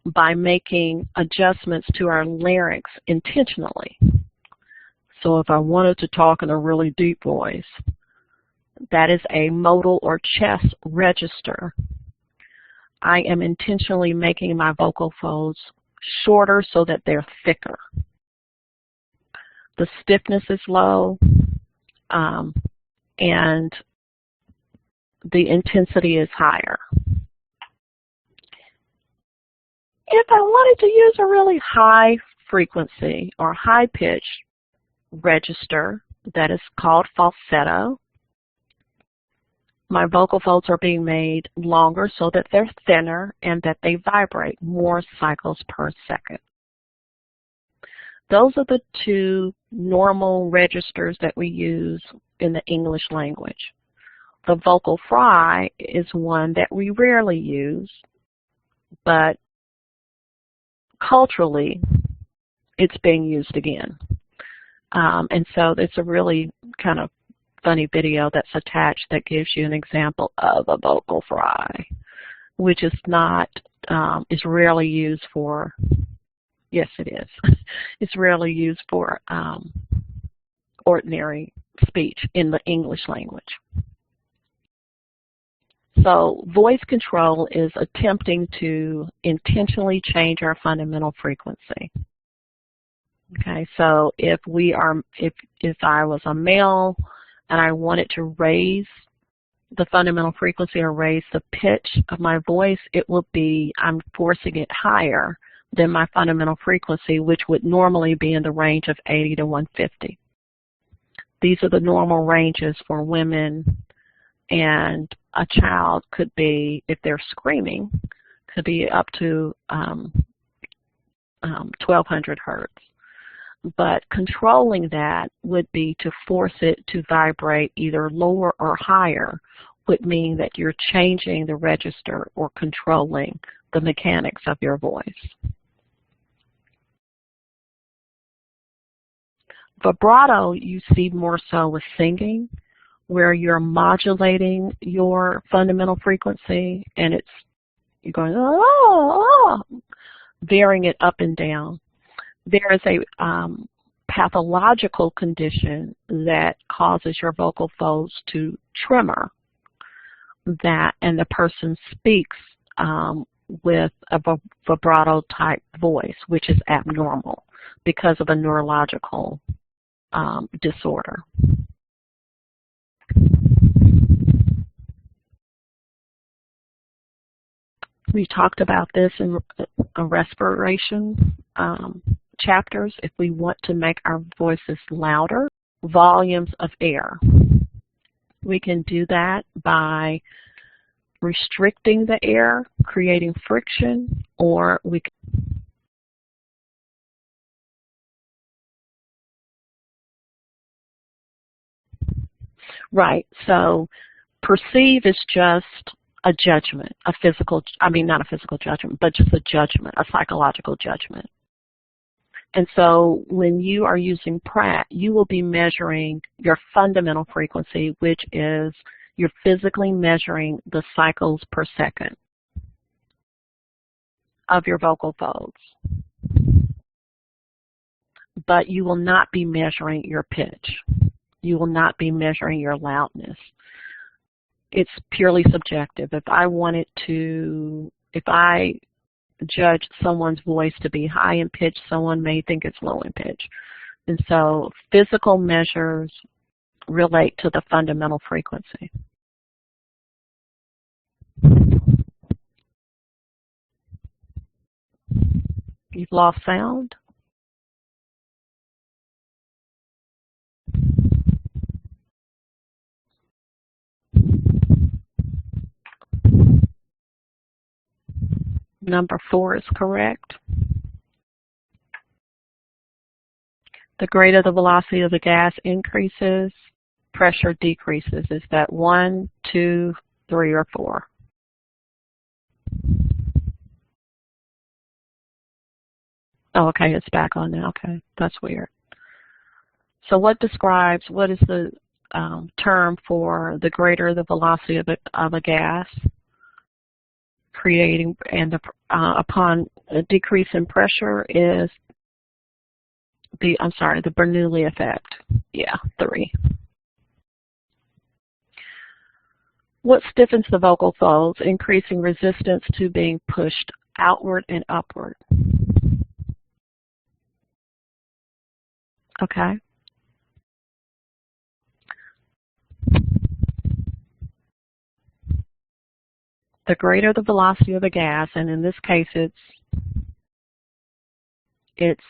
Speaker 1: by making adjustments to our larynx intentionally. So if I wanted to talk in a really deep voice, that is a modal or chest register. I am intentionally making my vocal folds shorter so that they're thicker. The stiffness is low, and the intensity is higher. If I wanted to use a really high frequency or high pitch register that is called falsetto, my vocal folds are being made longer so that they're thinner and that they vibrate more cycles per second. Those are the two normal registers that we use in the English language. The vocal fry is one that we rarely use, but culturally it's being used again. And so it's a really kind of funny video that's attached that gives you an example of a vocal fry, which is not, is rarely used for, yes it is, it's rarely used for ordinary speech in the English language. So voice control is attempting to intentionally change our fundamental frequency. Okay, so if I was a male and I wanted to raise the fundamental frequency or raise the pitch of my voice, it would be, I'm forcing it higher than my fundamental frequency, which would normally be in the range of 80 to 150. These are the normal ranges for women, and a child could be, if they're screaming, could be up to 1200 hertz. But controlling that would be to force it to vibrate either lower or higher, would mean that you're changing the register or controlling the mechanics of your voice. Vibrato you see more so with singing, where you're modulating your fundamental frequency and you're going, oh, oh, varying it up and down. There is a pathological condition that causes your vocal folds to tremor, and the person speaks with a vibrato type voice, which is abnormal because of a neurological disorder. We talked about this in respiration chapters. If we want to make our voices louder, volumes of air. We can do that by restricting the air, creating friction, or we can right, so perceive is just a judgment, a physical, I mean not a physical judgment, but just a judgment, a psychological judgment. And so when you are using Pratt, you will be measuring your fundamental frequency, which is you're physically measuring the cycles per second of your vocal folds. But you will not be measuring your pitch. You will not be measuring your loudness. It's purely subjective. If I judge someone's voice to be high in pitch, someone may think it's low in pitch. And so physical measures relate to the fundamental frequency. You've lost sound. Number 4 is correct. The greater the velocity of the gas increases, pressure decreases. Is that 1, 2, 3, or 4? Oh, okay, it's back on now. Okay, that's weird. So what is the term for the greater the velocity of a gas, creating, and upon a decrease in pressure is the Bernoulli effect. Yeah, 3. What stiffens the vocal folds, increasing resistance to being pushed outward and upward? Okay. The greater the velocity of the gas, and in this case it's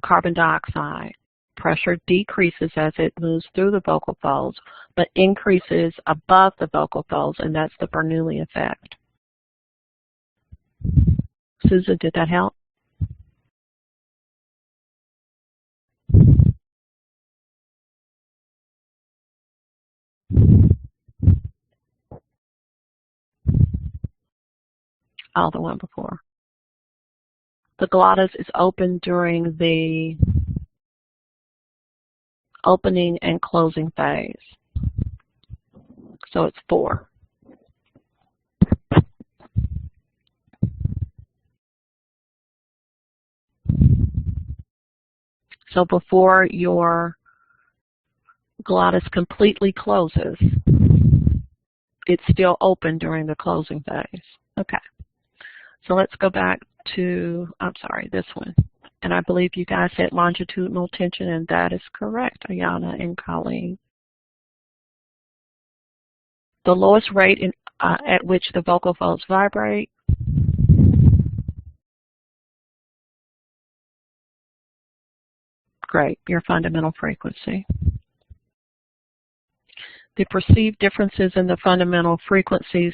Speaker 1: carbon dioxide, pressure decreases as it moves through the vocal folds, but increases above the vocal folds, and that's the Bernoulli effect. Susan, did that help? Oh, the one before. The glottis is open during the opening and closing phase. So it's 4. So before your glottis completely closes, it's still open during the closing phase. Okay. So let's go back to, this one. And I believe you guys had longitudinal tension, and that is correct, Ayana and Colleen. The lowest rate at which the vocal folds vibrate. Great, your fundamental frequency. The perceived differences in the fundamental frequency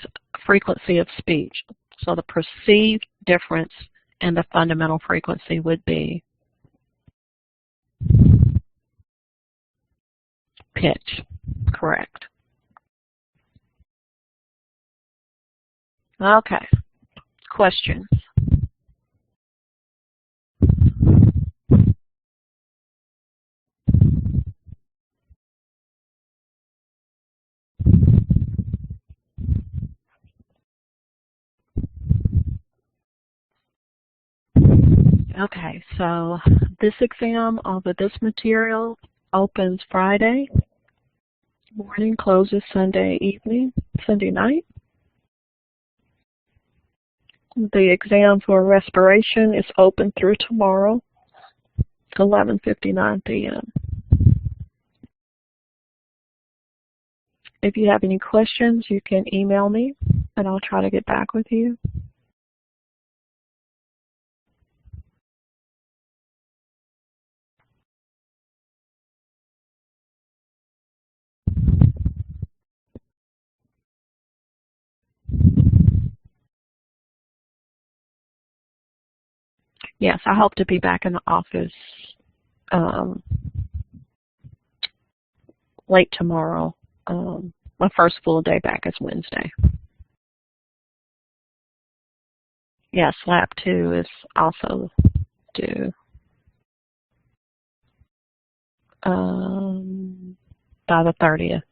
Speaker 1: of speech. So the perceived difference in the fundamental frequency would be pitch. Correct. Okay. Questions? Okay, so this exam over this material opens Friday morning, closes Sunday evening, Sunday night. The exam for respiration is open through tomorrow, 11:59 p.m. If you have any questions, you can email me, and I'll try to get back with you. Yes, I hope to be back in the office late tomorrow. My first full day back is Wednesday. Yes, lab 2 is also due by the 30th.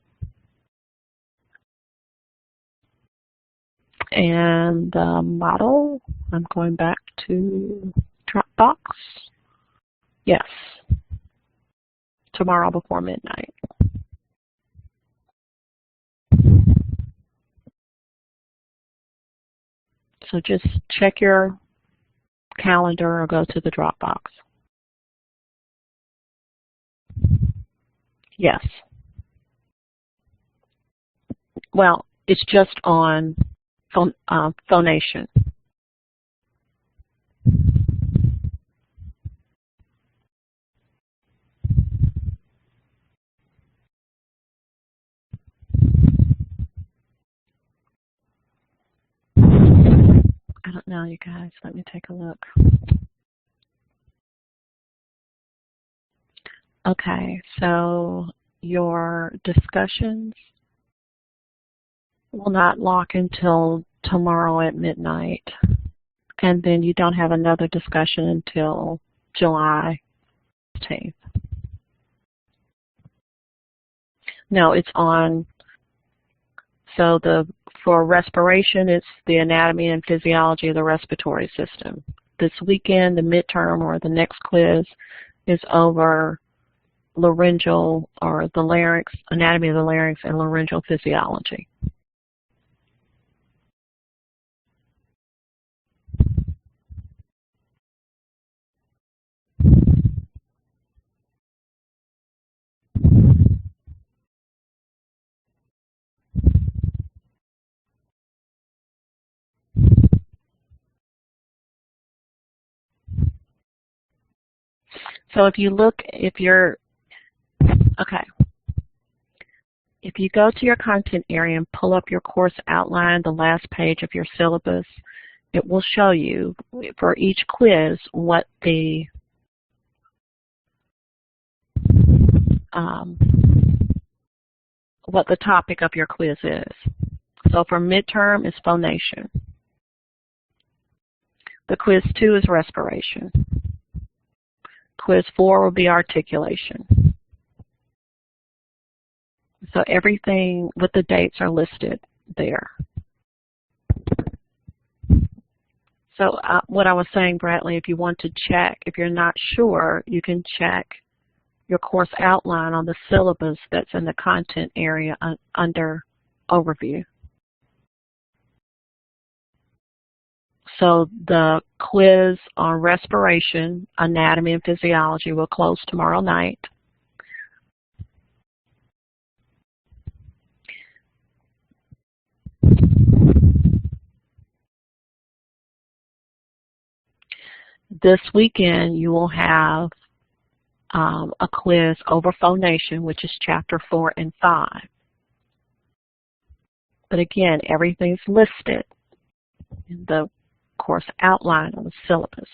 Speaker 1: And the model, I'm going back to Dropbox. Yes, tomorrow before midnight. So just check your calendar or go to the Dropbox. Yes. Well, it's just on Phonation. now, you guys. Let me take a look. Okay, so your discussions will not lock until tomorrow at midnight. And then you don't have another discussion until July 15th. No, it's on, so for respiration, it's the anatomy and physiology of the respiratory system. This weekend, the midterm or the next quiz is over laryngeal or the larynx, anatomy of the larynx and laryngeal physiology. So if you look, if you go to your content area and pull up your course outline, the last page of your syllabus, it will show you for each quiz what the topic of your quiz is. So for midterm is phonation. The quiz 2 is respiration. Quiz 4 will be articulation. So everything with the dates are listed there. So what I was saying, Bradley, if you want to check, if you're not sure, you can check your course outline on the syllabus that's in the content area under overview. So the quiz on respiration, anatomy, and physiology will close tomorrow night. This weekend you will have a quiz over phonation, which is chapter 4 and 5. But again, everything's listed in the course outline on the syllabus.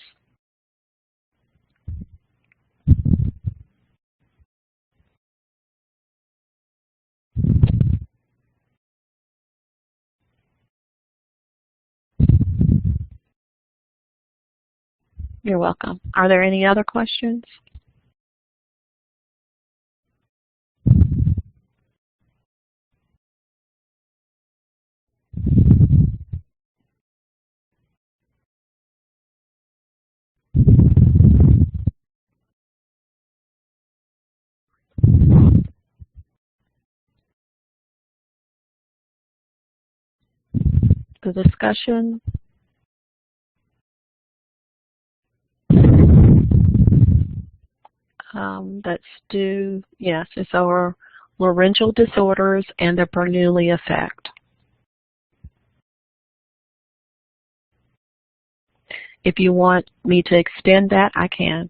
Speaker 1: You're welcome. Are there any other questions? The discussion that's due, yes, it's over laryngeal disorders and the Bernoulli effect. If you want me to extend that, I can.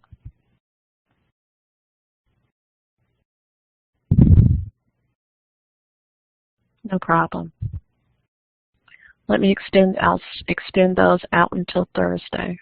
Speaker 1: No problem. I'll extend those out until Thursday.